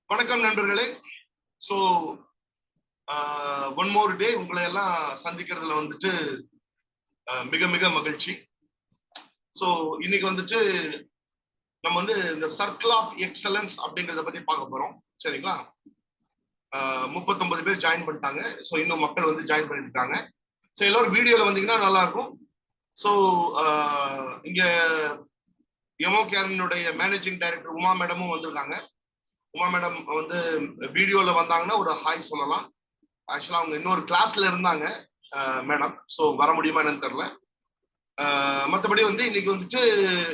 வணக்கம் நண்பர்களே. So one more டே உங்களை எல்லாம் சந்திக்கிறதுல வந்துட்டு மிக மிக மகிழ்ச்சி. ஸோ இன்னைக்கு வந்துட்டு நம்ம வந்து இந்த சர்க்கிள் ஆஃப் எக்ஸலன்ஸ் அப்படிங்கிறத பத்தி பார்க்க போறோம். சரிங்களா? 39 பேர் ஜாயின் பண்ணிட்டாங்க. ஸோ இன்னும் மக்கள் வந்து ஜாயின் பண்ணிட்டு இருக்காங்க. ஸோ எல்லாரும் வீடியோல வந்தீங்கன்னா நல்லா இருக்கும். ஸோ இங்க எமோ கேரனுடைய மேனேஜிங் டைரக்டர் உமா மேடமும் வந்திருக்காங்க. உமா மேடம் வந்து வீடியோல வந்தாங்கன்னா ஒரு ஹாய் சொல்லலாம். ஆக்சுவலா அவங்க இன்னொரு கிளாஸ்ல இருந்தாங்க மேடம். ஸோ வர முடியுமா என்னன்னு தெரியல. மற்றபடி வந்து இன்னைக்கு வந்துட்டு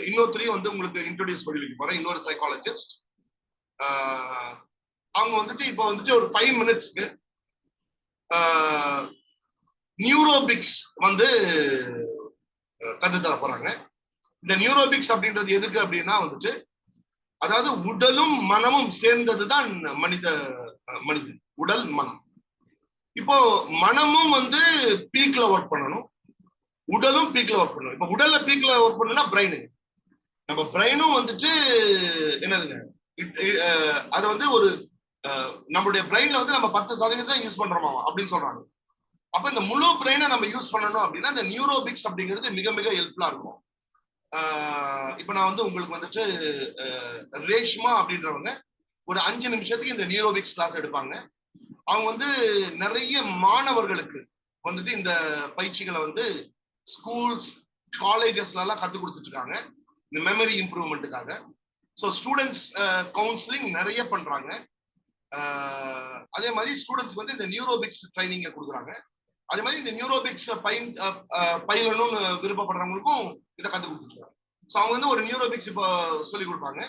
இன்னொருத்தரையும் வந்து உங்களுக்கு இன்ட்ரோடியூஸ் பண்ணி வைக்க போறேன். இன்னொரு சைக்காலஜிஸ்ட். அவங்க வந்துட்டு இப்போ வந்துட்டு ஒரு 5 மினிட்ஸ்க்கு நியூரோபிக்ஸ் வந்து கற்றுத்தர போறாங்க. இந்த நியூரோபிக்ஸ் அப்படின்றது எதுக்கு அப்படின்னா வந்துட்டு, அதாவது உடலும் மனமும் சேர்ந்ததுதான் மனிதன் உடல் மனம். இப்போ மனமும் வந்து பீக்ல ஒர்க் பண்ணணும், உடலும் பீக்ல ஒர்க் பண்ணணும். இப்போ உடல்ல பீக்ல ஒர்க் பண்ணணும்னா பிரெயின், நம்ம பிரெயினும் வந்துட்டு என்னதுங்க, அது வந்து ஒரு நம்மளுடைய பிரெயின்ல வந்து நம்ம 10% யூஸ் பண்றோமா அப்படின்னு சொல்றாங்க. அப்ப இந்த முழு பிரெயினை நம்ம யூஸ் பண்ணணும் அப்படின்னா இந்த நியூரோபிக்ஸ் அப்படிங்கிறது மிக மிக ஹெல்ப்ஃபுல்லா இருக்கும். இப்ப நான் வந்து உங்களுக்கு வந்துட்டு ரேஷ்மா அப்படின்றவங்க ஒரு 5 நிமிஷத்துக்கு இந்த நியூரோபிக்ஸ் கிளாஸ் எடுப்பாங்க. அவங்க வந்து நிறைய மாணவர்களுக்கு வந்துட்டு இந்த பயிற்சிகளை வந்து ஸ்கூல்ஸ் காலேஜஸ்ல எல்லாம் கற்றுக் கொடுத்துட்டு இருக்காங்க, இந்த மெமரி இம்ப்ரூவ்மெண்ட்டுக்காக. ஸோ ஸ்டூடெண்ட்ஸ் கவுன்சிலிங் நிறைய பண்றாங்க. அதே மாதிரி ஸ்டூடெண்ட்ஸ்க்கு வந்து இந்த நியூரோபிக்ஸ் ட்ரைனிங்கை கொடுக்குறாங்க. அதே மாதிரி இந்த நியூரோபிக்ஸ் பயிலணும்னு விருப்பப்படுறவங்களுக்கும் இதை கற்றுக் கொடுத்துட்டு இருக்காங்க. ஸோ அவங்க வந்து ஒரு நியூரோபிக்ஸ் இப்போ சொல்லி கொடுப்பாங்க.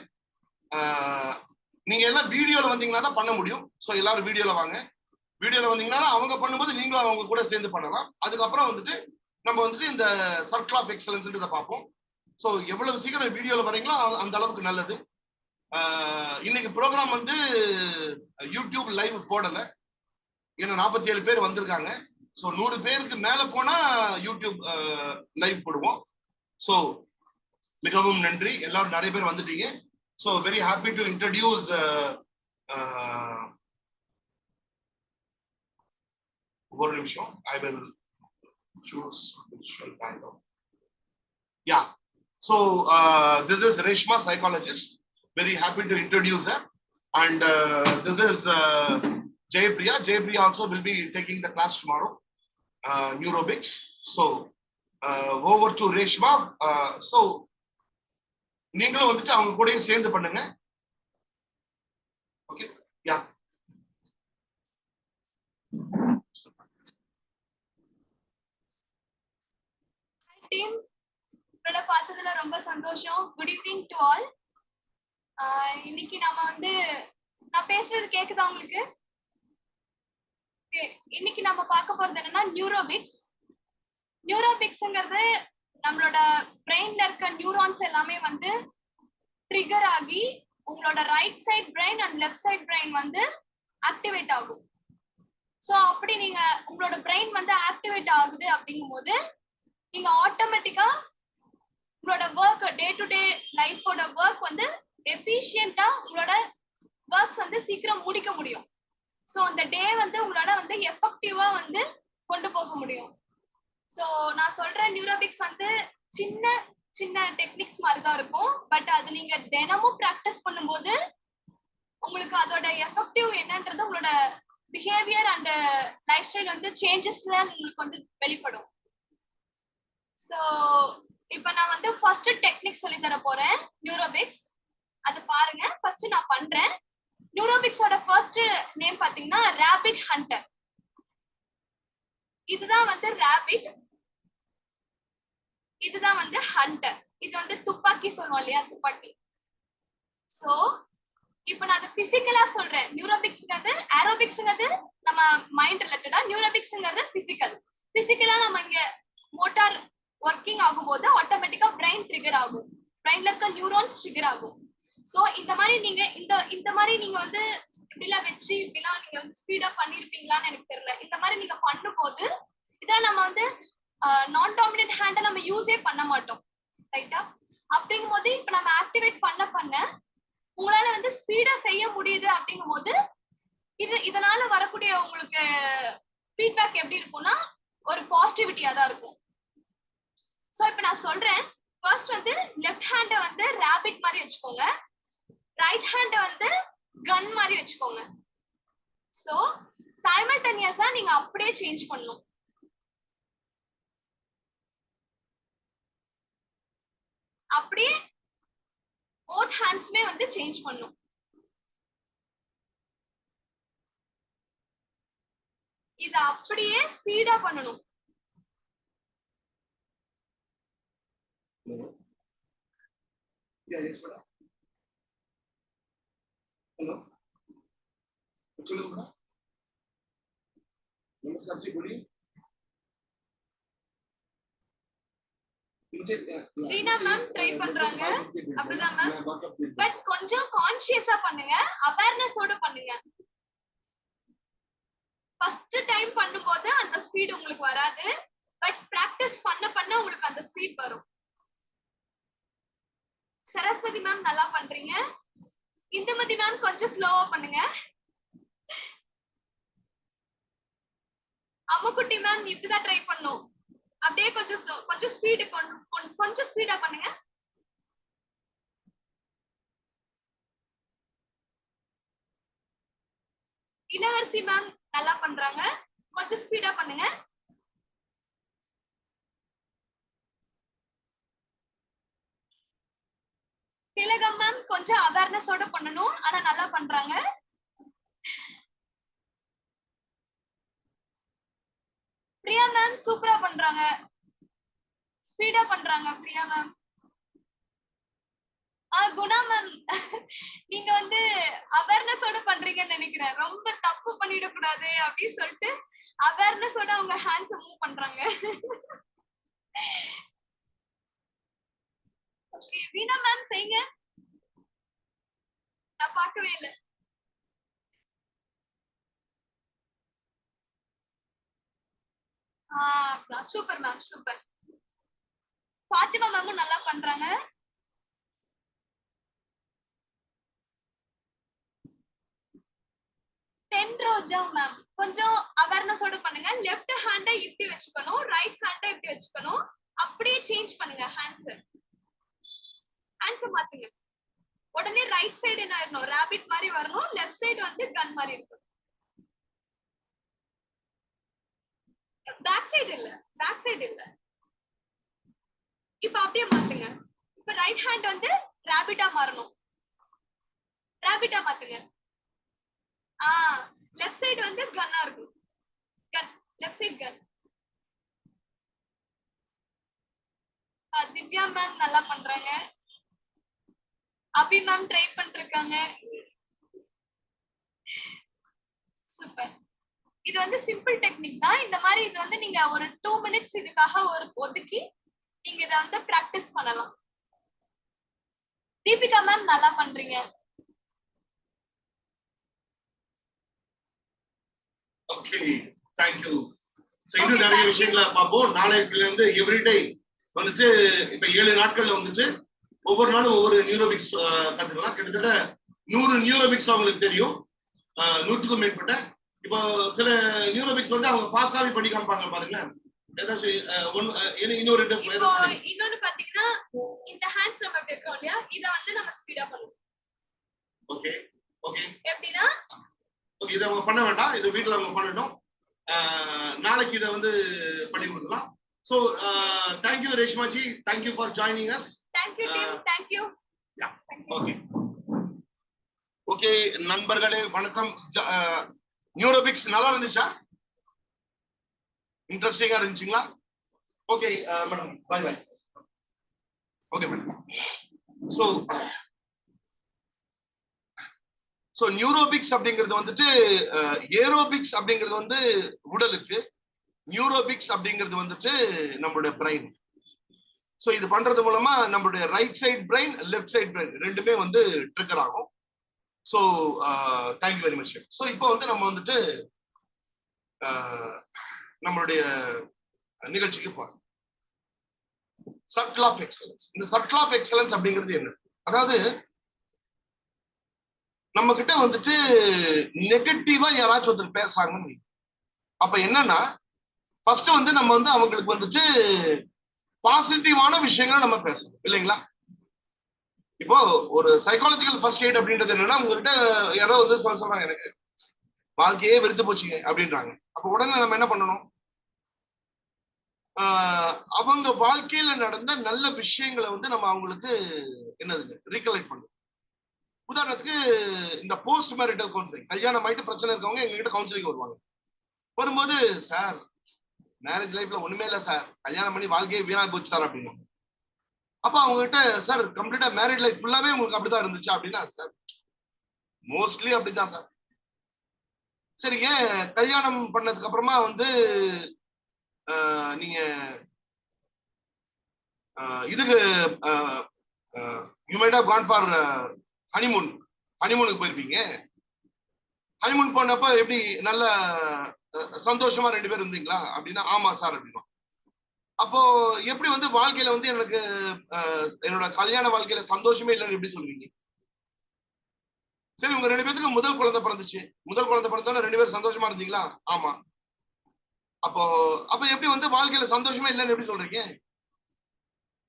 நீங்க எல்லாம் வீடியோல வந்தீங்கன்னா தான் பண்ண முடியும். ஸோ எல்லாரும் வீடியோல வாங்க. வீடியோல வந்தீங்கன்னா அவங்க பண்ணும்போது நீங்களும் அவங்க கூட சேர்ந்து பண்ணலாம். அதுக்கப்புறம் வந்துட்டு நம்ம வந்துட்டு இந்த சர்க்கிள் ஆஃப் எக்ஸலன்ஸ் பார்ப்போம். ஸோ எவ்வளவு சீக்கிரம் வீடியோல வரீங்களோ அந்த அளவுக்கு நல்லது. இன்னைக்கு ப்ரோக்ராம் வந்து யூடியூப் லைவ் போடல, ஏன்னா 47 பேர் வந்திருக்காங்க. ஸோ 100 பேருக்கு மேல போனா யூடியூப் லைவ் போடுவோம். ஸோ மிகவும் நன்றி, எல்லாரும் நிறைய பேர் வந்துட்டீங்க. So very happy to introduce ஒரு நிமிஷம். I will choose virtual background. Yeah. So this is Reshma, psychologist. Very happy to introduce her. And this is Jaypriya. Jaypriya also will be taking the class tomorrow, Neurobics. So over to Reshma. So நீங்களும் வந்துட்டு அவங்க கூடயே சேர்ந்து பண்ணுங்க. Okay. யா. Team உங்களை பார்த்ததுல ரொம்ப சந்தோஷம். Good evening to all. இன்னைக்கு நம்ம வந்து நான் பேசுறது கேக்குதா உங்களுக்கு? இன்னைக்கு நம்ம பார்க்க போறது என்னன்னா நியூரோபிக்ஸ். நியூரோபிக்ஸ்ங்கிறது நம்மளோட பிரெயின்ல இருக்க நியூரான்ஸ் எல்லாமே வந்து ட்ரிகர் ஆகி உங்களோட right side brain and left side brain வந்து ஆக்டிவேட் ஆகும். ஸோ அப்படி நீங்க உங்களோட பிரெயின் வந்து ஆக்டிவேட் ஆகுது அப்படிங்கும் போது நீங்க ஆட்டோமேட்டிக்கா உங்களோட ஒர்க், டே டு டே லைஃபோட ஒர்க் வந்து எஃபிஷியன்ட்டா உங்களோட ஒர்க்ஸ் வந்து சீக்கிரம் முடிக்க முடியும். ஸோ அந்த டே வந்து உங்களால வந்து எஃபெக்டிவா வந்து கொண்டு போக முடியும். ஸோ நான் சொல்ற நியூரோபிக்ஸ் வந்து சின்ன சின்ன டெக்னிக்ஸ் மாதிரி தான் இருக்கும். பட் அது நீங்க தினமும் ப்ராக்டிஸ் பண்ணும்போது உங்களுக்கு அதோட எஃபெக்டிவ் என்னன்றது உங்களோட பிஹேவியர் அண்ட் லைஃப் ஸ்டைல் வந்து சேஞ்சஸ்ல உங்களுக்கு வந்து வெளிப்படும். ஸோ இப்ப நான் வந்து ஃபர்ஸ்ட் டெக்னிக் சொல்லி தர போறேன் நியூரோபிக்ஸ். அது பாருங்க. ஃபர்ஸ்ட் நான் பண்றேன். நியூரோபிக்ஸோட ஃபர்ஸ்ட் நேம் பாத்தீங்கன்னா ராபிட் ஹண்டர். இதுதான் வந்து ராபிட், இதுதான் வந்து ஹண்டர். இது வந்து துப்பாக்கி சொல்லுவோம் இல்லையா, துப்பாக்கி. சோ இப்ப நான் அது பிசிக்கலா சொல்றேன். நியூரோபிக்ஸ்ங்கிறது ஏரோபிக்ஸ்ங்கிறது நம்ம மைண்ட் ரிலேட்டடா, நியூரோபிக்ஸ்ங்கிறது பிசிக்கல். பிசிக்கலா நம்ம இங்க மோட்டார் ஒர்க்கிங் ஆகும்போது ஆட்டோமேட்டிக்கா பிரெயின் ட்ரிகர் ஆகும், பிரெயின்ல இருக்க நியூரான்ஸ் ட்ரிகர் ஆகும். சோ இந்த மாதிரி நீங்க இந்த மாதிரி நீங்க வந்து இப்படிலாம் வச்சு இப்படிலாம் நீங்க வந்து ஸ்பீடா பண்ணிருப்பீங்களான்னு எனக்கு தெரியல. இந்த மாதிரி நீங்க பண்ணும்போது இதெல்லாம் நம்ம வந்து நான் டாமினன்ட் ஹேண்ட நம்ம யூஸே பண்ண மாட்டோம், ரைட்டா? அப்படிங்கும் போது இப்ப நம்ம ஆக்டிவேட் பண்ண உங்களால வந்து ஸ்பீடா செய்ய முடியுது அப்படிங்கும் போது இதனால வரக்கூடிய உங்களுக்கு ஃபீட்பேக் எப்படி இருக்கும்னா ஒரு பாசிட்டிவிட்டியா தான் இருக்கும். சோ இப்ப நான் சொல்றேன். ஃபர்ஸ்ட் வந்து லெஃப்ட் ஹேண்ட வந்து ராபிட் மாதிரி வச்சுக்கோங்க, ரைட் ஹேண்ட வந்து கன் மாதிரி வச்சுக்கோங்க. சோ சைமல்டேனியஸா நீங்க அப்படியே சேஞ்ச் பண்ணணும். அப்படியே போத் ஹேண்ட்ஸ்மே வந்து சேஞ்ச் பண்ணணும். இத அப்படியே ஸ்பீடா பண்ணணும். ரீனா மேம் ட்ரை பண்றாங்க. அப்படிதான் மேம். பட் கொஞ்சம் கான்ஷியஸா பண்ணுங்க, அவேர்னஸோட பண்ணுங்க. ஃபர்ஸ்ட் டைம் பண்ணும்போது அந்த ஸ்பீட் உங்களுக்கு வராது, பட் பிராக்டிஸ் பண்ண பண்ண உங்களுக்கு அந்த ஸ்பீட் வரும். சரஸ்வதி மேம் நல்லா பண்றீங்க. இந்துமதி மேம் கொஞ்சம் ஸ்லோவா பண்ணுங்க. அம்முக்குட்டி மேம் இப்படிதான் ட்ரை பண்ணும். அப்படியே கொஞ்சம் ஸ்பீடு கொஞ்சம் ஸ்பீடா பண்ணுங்க. இளவரசி மேம் நல்லா பண்றாங்க, கொஞ்சம் ஸ்பீடா பண்ணுங்க. திலகம் மேம் கொஞ்சம் அவேர்னஸோட பண்ணணும், ஆனா நல்லா பண்றாங்க. பிரியா மேம் சூப்பரா பண்றாங்க, ஸ்பீடா பண்றாங்க பிரியா மேம். குணா மேம் நீங்க வந்து அவேர்னஸோட பண்றீங்கன்னு நினைக்கிறேன். ரொம்ப தப்பு பண்ணிட கூடாது அப்படின்னு சொல்லிட்டு அவேர்னஸோட அவங்க ஹேண்ட்ஸ் மூவ் பண்றாங்க. ஓகே வீணா மேம் செய்யுங்க. நான் பார்க்கவே இல்லை. Super ma'am super. பாத்திமா மேமும் நல்லா பண்றாங்க. தென்ரோஜா மேம் கொஞ்சம் அவேர்னஸோட பண்ணுங்க. லெஃப்ட் ஹேண்ட இப்படி வச்சுக்கணும், ரைட் ஹேண்ட இப்படி வச்சுக்கணும். அப்படியே சேஞ்ச் பண்ணுங்க ஹேண்ட்ஸ் மாத்துங்க. உடனே ரைட் சைடு என்ன ஆயிரணும், ராபிட் மாதிரி வரணும், லெஃப்ட் சைடு வந்து கன் மாதிரி இருக்கணும். பேக் சைடு இல்ல. இப்ப அப்படியே மாத்துங்க. இப்ப ரைட் ஹேண்ட் வந்து ராபிட்டா மாறணும். ராபிட்டா மாத்துங்க. லெஃப்ட் சைடு வந்து கன்னா இருக்கும். கன், லெஃப்ட் சைடு கன். திவ்யா மேம் நல்லா பண்றாங்க. அபி மேம் ட்ரை பண்ணிருக்காங்க. சூப்பர். இது வந்து சிம்பிள் டெக்னிக் தான். இந்த மாதிரி இது வந்து நீங்க ஒரு 2 மினிட்ஸ் இதுக்காக ஒதுக்கி நீங்க இத வந்து பிராக்டிஸ் பண்ணலாம். தீபிகா மேம் நல்லா பண்றீங்க. Okay thank you. சோ இன்னும் நிறைய விஷயங்களை பாப்போம். நாளைக்குல இருந்து எவ்ரிடே வந்துட்டு இப்ப 7 நாட்கள்ல வந்துட்டு ஒவ்வொரு நாளும் ஒவ்வொரு நியூரோபிக்ஸ் கத்துக்கலாம். கிட்டத்தட்ட 100 நியூரோபிக்ஸ் அவங்களுக்கு தெரியும், 100க்கும் மேற்பட்ட. இப்போ சில நியூரோபிக்ஸ் வந்து அவங்க ஃபாஸ்டாவே பண்ணி காமிப்பாங்க பாருங்க. இன்னொன்னு பாத்தீங்கன்னா இந்த ஹேண்ட்ஸ் நம்ம எப்படி இருக்கோம் இல்லையா, இத வந்து நம்ம ஸ்பீடா பண்ணுவோம். ஓகே ஓகே எப்படின்னா ஓகே இத அவங்க பண்ண வேண்டாம், இது வீட்ல அவங்க பண்ணட்டும். நாளைக்கு இத வந்து பண்ணி கொடுக்கலாம். So thank you Reshma ji, thank you for joining us. Thank you team, thank you. Yeah, okay. Okay நண்பர்களே வணக்கம். நியூரோபிக்ஸ் நல்லா இருந்துச்சா? இன்ட்ரஸ்டிங்கா இருந்துச்சுங்களா? Okay madam bye bye. Okay madam. So neurobics அப்படிங்கிறது வந்துட்டு ஏரோபிக்ஸ் அப்படிங்கிறது வந்து உடலுக்கு, நியூரோபிக்ஸ் அப்படிங்கிறது வந்துட்டு நம்மளுடைய பிரெயின். சோ இது பண்றது மூலமா நம்மளுடைய right side brain, left side brain ரெண்டுமே வந்து ட்ரிகர் ஆகும். So thank you very much. So இப்போ வந்து நம்ம வந்துட்டு நம்மளுடைய நிகழ்ச்சிக்கு போறோம். Circle of excellence. இந்த சர்க்கிள் ஆஃப் எக்ஸலன்ஸ் அப்படிங்கிறது என்ன? அதாவது நம்ம கிட்ட வந்துட்டு நெகட்டிவா யாராச்சும் ஒருத்தர் பேசுறாங்கன்னு, அப்ப என்னன்னா ஃபர்ஸ்ட் வந்து நம்ம வந்து அவங்களுக்கு வந்துட்டு பாசிட்டிவான விஷயங்களை நம்ம பேசணும் இல்லைங்களா? இப்போ ஒரு சைக்காலஜிக்கல் ஃபர்ஸ்ட் எய்ட் அப்படின்றது என்னன்னா, உங்ககிட்ட யாரோ வந்து சொல்றாங்க எனக்கு வாழ்க்கையே வெறுத்து போச்சுங்க அப்படின்றாங்க. அப்ப உடனே நம்ம என்ன பண்ணணும்? அவங்க வாழ்க்கையில நடந்த நல்ல விஷயங்களை வந்து நம்ம அவங்களுக்கு என்னதுங்க ரீகலெக்ட் பண்ணணும். உதாரணத்துக்கு இந்த போஸ்ட் மேரிட்டல் கவுன்சிலிங், கல்யாணம் ஆயிட்டு பிரச்சனை இருக்கவங்க எங்ககிட்ட கவுன்சிலிங் வருவாங்க. வரும்போது சார் மேரேஜ் லைஃப்ல ஒண்ணுமே இல்லை சார், கல்யாணம் பண்ணி வாழ்க்கையே வீணா போச்சு சார் அப்படின்னு. அப்ப அவங்க கிட்ட சார் கம்ப்ளீட்டா மேரிட் லைஃப் ஃபுல்லாவே உங்களுக்கு அப்படிதான் இருந்துச்சு அப்படின்னா, சார் மோஸ்ட்லி அப்படிதான் சார். சரிங்க, கல்யாணம் பண்ணதுக்கு அப்புறமா வந்து நீங்க இதுக்கு you might have gone for ஹனிமூனுக்கு போயிருப்பீங்க. ஹனிமூன் போனப்ப எப்படி நல்ல சந்தோஷமா 2 பேர் இருந்தீங்களா அப்படின்னா, ஆமா சார் அப்படின்னா. அப்போ எப்படி வந்து வாழ்க்கையில வந்து எனக்கு என்னோட கல்யாண வாழ்க்கையில சந்தோஷமே இல்லைன்னு எப்படி சொல்லுவீங்க? சரி, உங்க 2 பேருக்கு முதல் குழந்தை பிறந்துச்சு, முதல் குழந்தை பிறந்தோட 2 பேரும் சந்தோஷமா இருந்தீங்களா? ஆமா. அப்போ அப்ப எப்படி வந்து வாழ்க்கையில சந்தோஷமே இல்லைன்னு எப்படி சொல்றீங்க?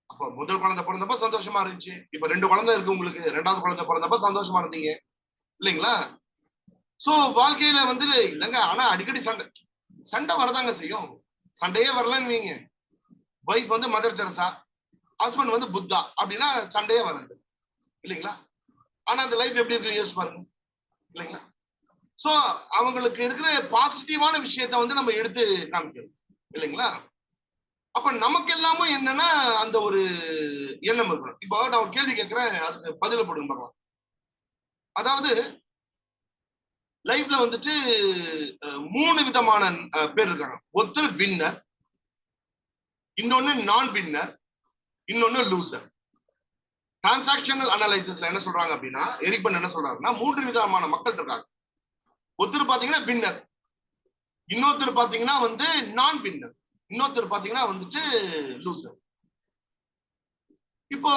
அப்போ முதல் குழந்தை பிறந்தப்ப சந்தோஷமா இருந்துச்சு, இப்ப 2 குழந்தை இருக்கு உங்களுக்கு, 2வது குழந்தை பிறந்தப்ப சந்தோஷமா இருந்தீங்க இல்லைங்களா? சோ வாழ்க்கையில வந்து இல்லைங்க, ஆனா அடிக்கடி சண்டை சண்டை வரதாங்க செய்யும். சண்டையே வரலன்னு நீங்க, வைஃப் வந்து மதர் தெரசா, ஹஸ்பண்ட் வந்து புத்தா அப்படின்னா சண்டையே வராது இல்லைங்களா? ஆனா அந்த லைஃப் எப்படி இருக்கு யோசிச்சு பாருங்க இல்லைங்களா? சோ அவங்களுக்கு இருக்கிற பாசிட்டிவான விஷயத்த வந்து நம்ம எடுத்து காமிக்கணும் இல்லைங்களா? அப்ப நமக்கு எல்லாமும் என்னன்னா அந்த ஒரு எண்ணம் இருக்கணும். இப்போ நான் ஒரு கேள்வி கேட்கிறேன், அதுக்கு பதில போடுங்க பார்க்கலாம். அதாவது லைஃப்ல வந்துட்டு 3 விதமான பேர் இருக்காங்க. ஒருத்தர் வின்னர், இன்னொன்னு நான் வின்னர், இன்னொன்னு லூசர். டிரான்சாக்ஷனல் அனலைசிஸ்ல என்ன சொல்றாங்க அப்படின்னா, எரிக்பன் என்ன சொல்றாருன்னா 3 விதமான மக்கள் இருக்காங்க. ஒருத்தர் பாத்தீங்கன்னா வின்னர், இன்னொருத்தர் பாத்தீங்கன்னா வந்து நான் வின்னர், இன்னொருத்தர் பாத்தீங்கன்னா வந்துட்டு லூசர். இப்போ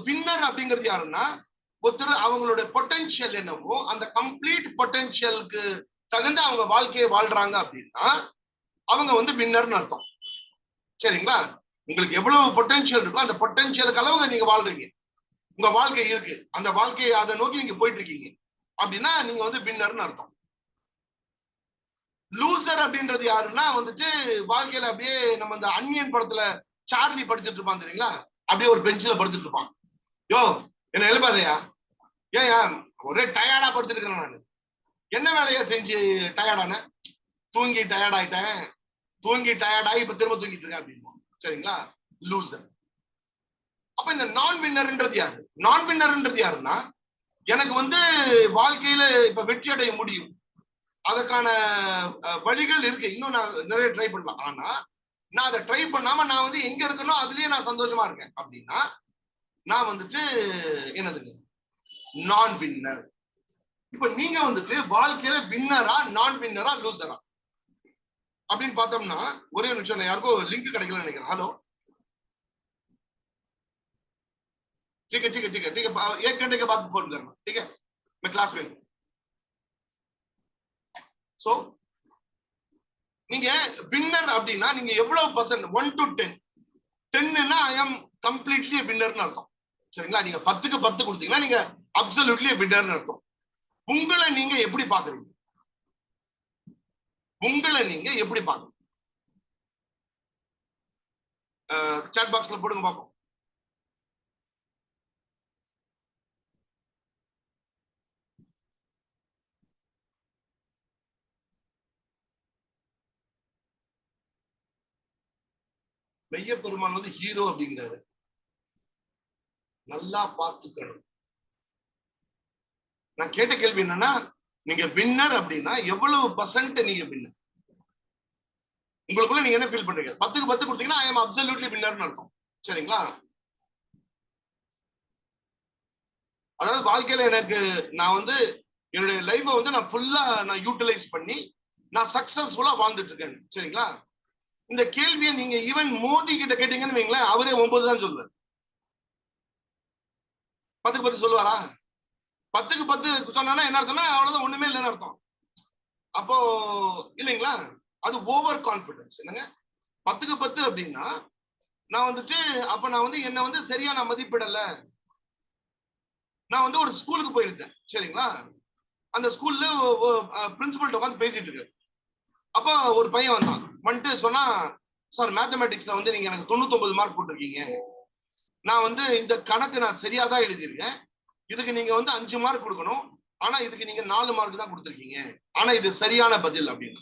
வின்னர் அப்படிங்கிறது யாருன்னா, ஒருத்தர் அவங்களோட பொட்டன்ஷியல் என்னவோ அந்த கம்ப்ளீட் பொட்டன்ஷியலுக்கு தகுந்த அவங்க வாழ்க்கையை வாழ்றாங்க அப்படின்னா அவங்க வந்து வின்னர்னு அர்த்தம். சரிங்களா? உங்களுக்கு எவ்வளவு பொட்டன்ஷியல் இருக்கோ அந்த பொட்டன்ஷியலுக்கு அளவுக்கு நீங்க வாழ்றீங்க, உங்க வாழ்க்கை இருக்கு, அந்த வாழ்க்கையை அதை நோக்கி நீங்க போயிட்டு இருக்கீங்க அப்படின்னா நீங்க வந்து வின்னர்னு அர்த்தம். லூசர் அப்படின்றது யாருன்னா வந்துட்டு வாழ்க்கையில அப்படியே நம்ம இந்த அன்னியன் படத்துல சார்லி படுத்துட்டு இருப்பான் தெரியுங்களா, அப்படியே ஒரு பெஞ்சில படுத்துட்டு இருப்பான். யோ என்ன எழுப்பாதையா, ஏன் ஒரே டயர்டா படுத்துட்டு இருக்கேன் நான், என்ன வேலையா செஞ்சு டயர்டான, தூங்கி டயர்ட் ஆயிட்டேன், தூங்கி டயர்டாகி இப்ப திரும்ப தூங்கிட்டு இருக்கேன் அப்படின்னு. சரிங்களா? லூசர். அப்ப இந்த நான் வின்னர்ன்றது யாரு? நான் வின்னர்ன்றது யாருன்னா, எனக்கு வந்து வாழ்க்கையில இப்ப வெற்றி அடைய முடியும், அதற்கான வழிகள் இருக்கு, இன்னும் நான் நிறைய ட்ரை பண்ணலாம், ஆனா நான் அதை ட்ரை பண்ணாம நான் வந்து எங்க இருக்கணும் அதுலயே நான் சந்தோஷமா இருக்கேன் அப்படின்னா நான் வந்துட்டு என்னதுங்க நான் வின்னர். இப்ப நீங்க வந்துட்டு வாழ்க்கையில வின்னரா நான் வின்னரா லூசரா அப்படின்னு பார்த்தோம்னா, ஒரே ஒரு நிமிஷம், யாருக்கோ லிங்க் கிடைக்கல நினைக்கிறேன். ஹலோ, ठीक है ठीक है ठीक है ठीक है, 1 घंटे के बाद फोन करना, ठीक है, मैं क्लास में हूं. सो நீங்க வின்னர் அப்படின்னா நீங்க எவ்வளவு பர்சன்ட், 1 to 10, 10ன்னா ஐ அம் கம்ப்ளீட்லி வின்னர்னு அர்த்தம். சரிங்களா? நீங்க 10க்கு 10 கொடுத்தீங்கன்னா நீங்க அப்சல்யூட்லி வின்னர்னு அர்த்தம். உங்களை நீங்க எப்படி பாக்குறீங்க? உங்களை நீங்க எப்படி பாக்குறீங்க? சாட் பாக்ஸ்ல போடுங்க பாப்போம். மெய்ய பெருமான் வந்து ஹீரோ அப்படிங்கிறாரு, நல்லா பார்த்துக்கணும். நான் கேட்ட கேள்வி என்னன்னா, நீங்க வின்னர் அப்படின்னா எவ்வளவு பர்சன்ட் நீங்க வின்னர்? உங்களுக்குள்ள நீங்க என்ன ஃபீல் பண்றீங்க? 10க்கு 10 கொடுத்தீங்கன்னா ஐ அம் அப்சல்யூட்லி வின்னர்னு அர்த்தம். சரிங்களா? அதாவது வாழ்க்கையில எனக்கு நான் வந்து என்னுடைய லைஃபை வந்து நான் ஃபுல்லா நான் யூட்டிலைஸ் பண்ணி நான் சக்சஸ்ஃபுல்லா வாழ்ந்துட்டு இருக்கேன். சரிங்களா? இந்த கேள்வியை நீங்க ஈவன் மோடி கிட்ட கேட்டீங்கன்னு வைங்களேன், அவரே 9 தான் சொல்லுவார். 10க்கு 10 சொல்லுவாரா? 10க்கு 10 சொன்னா என்ன அர்த்தம்னா அவ்வளவுதான், ஒண்ணுமே இல்லைன்னு அர்த்தம். அப்போ இல்லைங்களா, அது ஓவர் கான்பிடன்ஸ். என்னங்க 10க்கு 10 அப்படின்னா நான் வந்துட்டு அப்ப நான் வந்து என்ன வந்து சரியா நான் மதிப்பிடல. நான் வந்து ஒரு ஸ்கூலுக்கு போயிருந்தேன் சரிங்களா, அந்த ஸ்கூல்ல பிரின்சிபல் உட்காந்து பேசிட்டு இருக்கு. அப்ப ஒரு பையன் வந்தான், வந்துட்டு சொன்னா, சார் மேத்தமேட்டிக்ஸ்ல வந்து நீங்க எனக்கு 99 மார்க் போட்டிருக்கீங்க, நான் வந்து இந்த கணக்கு நான் சரியா தான் எழுதியிருக்கேன், இதுக்கு நீங்க வந்து 5 மார்க் கொடுக்கணும், ஆனா இதுக்கு நீங்க 4 மார்க் தான் கொடுத்துருக்கீங்க, ஆனா இது சரியான பதில் அப்படின்னு.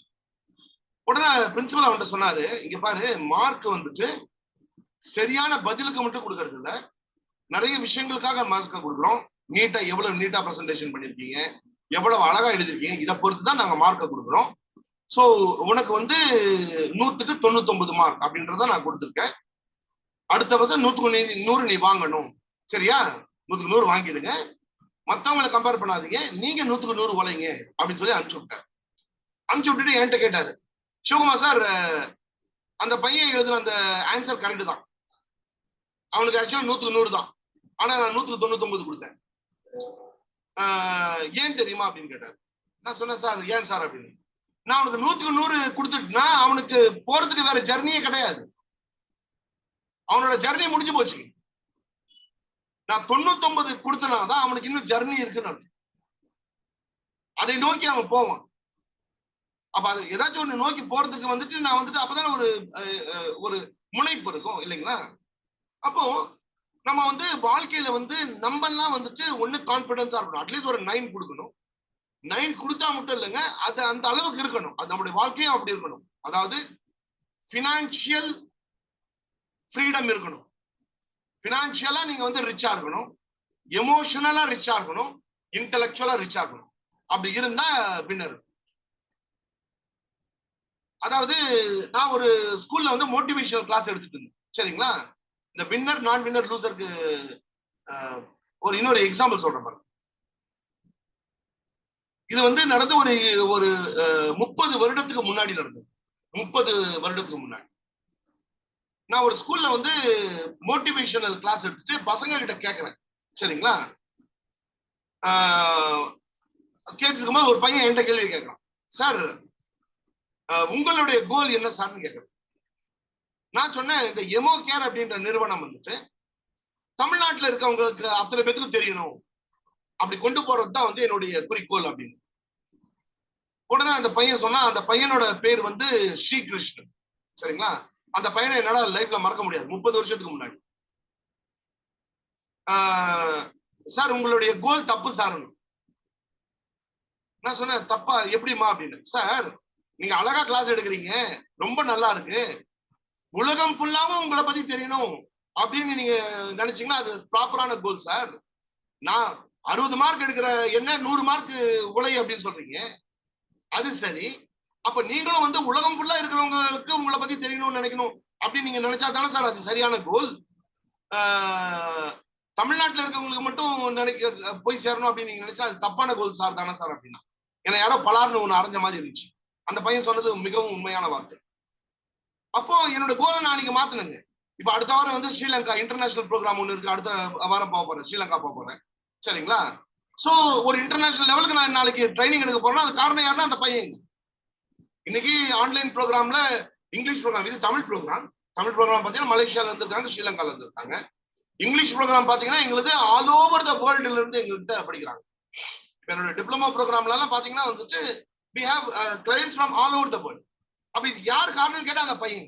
உடனே பிரின்சிபல் அவன்கிட்ட சொன்னாரு, இங்க பாரு, மார்க் வந்துட்டு சரியான பதிலுக்கு மட்டும் கொடுக்கறது இல்ல, நிறைய விஷயங்களுக்காக மார்க் கொடுக்குறோம். நீட்டா எவ்வளவு நீட்டா பிரசன்டேஷன் பண்ணிருக்கீங்க, எவ்வளவு அழகா எழுதிருக்கீங்க, இதை பொறுத்து தான் நாங்க மார்க்கை கொடுக்குறோம். சோ உனக்கு வந்து 100க்கு 99 மார்க் அப்படின்றத நான் கொடுத்துருக்கேன். அடுத்த வருஷம் 100க்கு 100 நீ வாங்கணும், சரியா? 100க்கு 100 வாங்கிடுங்க, மத்தவங்களை கம்பேர் பண்ணாதீங்க, நீங்க 100க்கு 100 உழைங்க அப்படின்னு சொல்லி அனுப்பிச்சு விட்டார். அனுப்பிச்சு விட்டுட்டு என்கிட்ட கேட்டாரு, சிவகுமார் சார், அந்த பையன் எழுதுன அந்த ஆன்சர் கரெக்ட் தான், அவனுக்கு ஆக்சுவலா 100க்கு 100 தான், ஆனா நான் 100க்கு 99 கொடுத்தேன், ஏன் தெரியுமா அப்படின்னு கேட்டாரு. நான் சொன்னேன், சார் ஏன் சார் அப்படின்னு, நான் அவனுக்கு 100க்கு 100 கொடுத்துட்டுனா அவனுக்கு போறதுக்கு வேற ஜர்னியே கிடையாது, அவனோட ஜர்னி முடிஞ்சு போச்சு. நான் 99 கொடுத்தனாதான் அவனுக்கு இன்னும் ஜர்னி இருக்குன்னு அர்த்தம், அதை நோக்கி அவன் போவான். அப்ப அது ஏதாச்சும் ஒண்ணு நோக்கி போறதுக்கு வந்துட்டு நான் வந்துட்டு அப்பதானே ஒரு முனைப்பு இருக்கும் இல்லைங்களா. அப்போ நம்ம வந்து வாழ்க்கையில வந்து நம்ம எல்லாம் வந்துட்டு ஒண்ணு கான்பிடன்ஸா இருக்கணும், அட்லீஸ்ட் ஒரு 9 கொடுக்கணும். 9 கொடுத்தா மட்டும் இல்லைங்க, அது அந்த அளவுக்கு இருக்கணும், அது நம்முடைய வாழ்க்கையும் அப்படி இருக்கணும். அதாவது பினான்சியல் ஃப்ரீடம் இருக்கணும், பினான்சியலா நீங்க வந்து ரிச்சா இருக்கணும், எமோஷனலா ரிச்சா இருக்கணும், இன்டெலக்சுவலா ரிச்சா இருக்கணும். அப்படி இருந்தா வின்னர். அதாவது நான் ஒரு ஸ்கூல்ல வந்து மோட்டிவேஷனல் கிளாஸ் எடுத்துட்டு இருந்தேன் சரிங்களா. இந்த வின்னர் நான் வின்னர் லூசருக்கு ஒரு இன்னொரு எக்ஸாம்பிள் சொல்றேன் பாருங்க. இது வந்து நடந்து ஒரு 30 வருடத்துக்கு முன்னாடி நடந்தது. 30 வருடத்துக்கு முன்னாடி நான் ஒரு ஸ்கூல்ல வந்து மோட்டிவேஷனல் கிளாஸ் எடுத்துட்டு பசங்க கிட்ட கேட்கிறேன் சரிங்களா. கேட்டு இருக்கும்போது ஒரு பையன் என்கிட்ட கேள்வி கேட்கறான், சார் உங்களுடைய கோல் என்ன சார்னு கேட்கிறேன். நான் சொன்னேன், இந்த எமோ கேர் அப்படின்ற நிறுவனம் வந்துட்டு தமிழ்நாட்டில் இருக்கவங்களுக்கு அத்தனை பேத்துக்கும் தெரியணும், அப்படி கொண்டு போறதுதான் வந்து என்னுடைய குறிக்கோள் அப்படின்னு. உடனே அந்த பையன் சொன்னா, அந்த பையனோட பேர் வந்து ஸ்ரீகிருஷ்ணன் சரிங்களா. அந்த பையனை என்னால லைஃப்ல மறக்க முடியாது, 30 வருஷத்துக்கு முன்னாடி. சார் உங்களுடைய கோல் தப்பு சார். நான் சொன்னேன், தப்பா எப்படிமா அப்படின்னு. சார் நீங்க அழகா கிளாஸ் எடுக்கிறீங்க, ரொம்ப நல்லா இருக்கு, உலகம் ஃபுல்லாவும் உங்களை பத்தி தெரியணும் அப்படின்னு நீங்க நினைச்சீங்கன்னா அது ப்ராப்பரான கோல் சார். நான் 60 மார்க் எடுக்கிற என்ன 100 மார்க் உழை அப்படின்னு சொல்றீங்க, அது சரி. அப்ப நீங்களும் வந்து உலகம் ஃபுல்லா இருக்கிறவங்களுக்கு உங்களை பத்தி தெரியணும்னு நினைக்கணும் அப்படின்னு நீங்க நினைச்சா தானே சார் அது சரியான கோல். தமிழ்நாட்டில் இருக்கவங்களுக்கு மட்டும் போய் சேரணும் அப்படின்னு நீங்க நினைச்சா அது தப்பான கோல் சார் தானே சார் அப்படின்னா. ஏன்னா யாரோ பலார்னு ஒண்ணு அரைஞ்ச மாதிரி இருந்துச்சு. அந்த பையன் சொன்னது மிகவும் உண்மையான வார்த்தை. அப்போ என்னோட கோலை நான் நீங்க மாத்தணுங்க. இப்ப அடுத்த வாரம் வந்து ஸ்ரீலங்கா இன்டர்நேஷனல் ப்ரோக்ராம் ஒண்ணு இருக்கு, அடுத்த வாரம் போக போறேன், ஸ்ரீலங்கா போக போறேன் சரிங்களா. சோ ஒரு இன்டர்நேஷனல் லெவலுக்கு நான் நாளைக்கு ட்ரைனிங் எடுக்க போறேன்னா அது காரணம் யாருன்னா அந்த பையன். இன்னைக்கு ஆன்லைன் ப்ரோக்ராம்ல இங்கிலீஷ் ப்ரோக்ராம், இது தமிழ் ப்ரோக்ராம். தமிழ் ப்ரோக்ராம் பாத்தீங்கன்னா மலேசியால இருந்திருக்காங்க, ஸ்ரீலங்கால இருந்திருக்காங்க. இங்கிலீஷ் ப்ரோக்ராம் பாத்தீங்கன்னா எங்களுக்கு ஆல் ஓவர் த வேர்ல்டுல இருந்து எங்கள்கிட்ட படிக்கிறாங்க. என்னோட டிப்ளமோ ப்ரோக்ராம்ல எல்லாம் பாத்தீங்கன்னா வந்துட்டு we have clients from all over the world. அப்ப இது யார் காரணம் கேட்டா அந்த பையன்.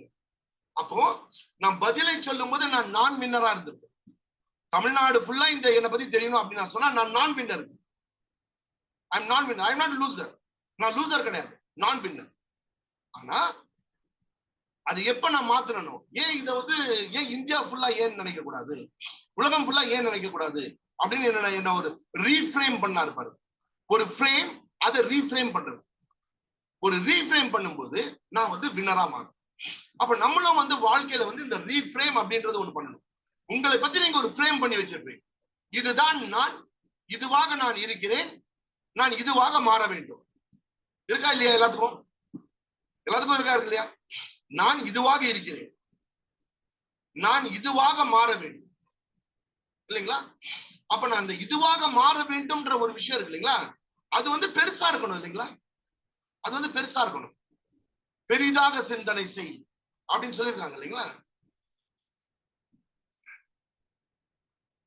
அப்போ நான் பதிலை சொல்லும் போது நான் வின்னரா இருந்திருப்பேன். தமிழ்நாடு ஃபுல்லா இந்த என்னை பத்தி தெரியணும் அப்படின்னு நான் சொன்னா நான் வின்னர். ஐ எம் நான் winner, I am not loser. நான் லூசர் கிடையாது, நான் வின்னர். ஆனா அது எப்ப நான் மாத்தணும், ஏன் இதை வந்து ஏன் இந்தியா ஃபுல்லா ஏன் நினைக்க கூடாது, உலகம் ஃபுல்லா ஏன் நினைக்க கூடாது அப்படின்னு என்ன ஒரு ரீஃப்ரேம் பண்ணாரு பாரு. ஒரு ஃப்ரேம், அதை ரீஃப்ரேம் பண்றது. ஒரு ரீஃப்ரேம் பண்ணும்போது நான் வந்து வின்னரா மாறும். அப்ப நம்மளும் வந்து வாழ்க்கையில வந்து இந்த ரீஃப்ரேம் அப்படின்றது ஒண்ணு பண்ணணும். உங்களை பத்தி நீங்க ஒரு ஃப்ரேம் பண்ணி வச்சிருப்பீங்க, இதுதான் நான், இதுவாக நான் இருக்கிறேன், நான் இதுவாக மாற வேண்டும். இருக்கா இல்லையா? எல்லாத்துக்கும் இருக்கா இருக்கு இல்லையா? நான் இதுவாக இருக்கிறேன், நான் இதுவாக மாற வேண்டும் இல்லைங்களா. அப்ப நான் அந்த இதுவாக மாற வேண்டும்ன்ற ஒரு விஷயம் இருக்கு இல்லைங்களா, அது வந்து பெருசா இருக்கணும் இல்லைங்களா, அது வந்து பெருசா இருக்கணும். பெரிதாக சிந்தனை செய் அப்படின்னு சொல்லியிருக்காங்க இல்லைங்களா.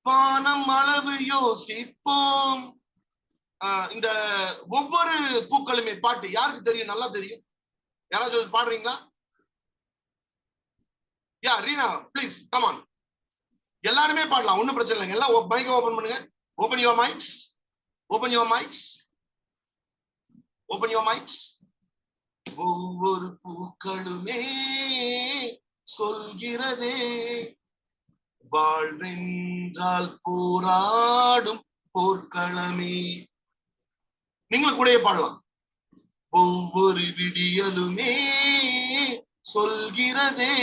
வானம் அளவு யோசிப்போம். இந்த ஒவ்வொரு பூக்களுமே பாட்டு யாருக்கு தெரியும்? நல்லா தெரியும். யாராவது பாடுறீங்களா? யா ரீனா ப்ளீஸ் கம் ஆன். எல்லாருமே பாடலாம், ஒண்ணும் பிரச்சனை இல்லைங்க. எல்லாம் மைக் ஓபன் பண்ணுங்க. Open your mics, open your mics, open your mics. ஒவ்வொரு பூக்களுமே சொல்கிறதே வாழ்வென்றால் போராடும் போர்க்களமே. நீங்களும் கூடயே பாடலாம். ஒவ்வொரு விடியலுமே சொல்கிறதே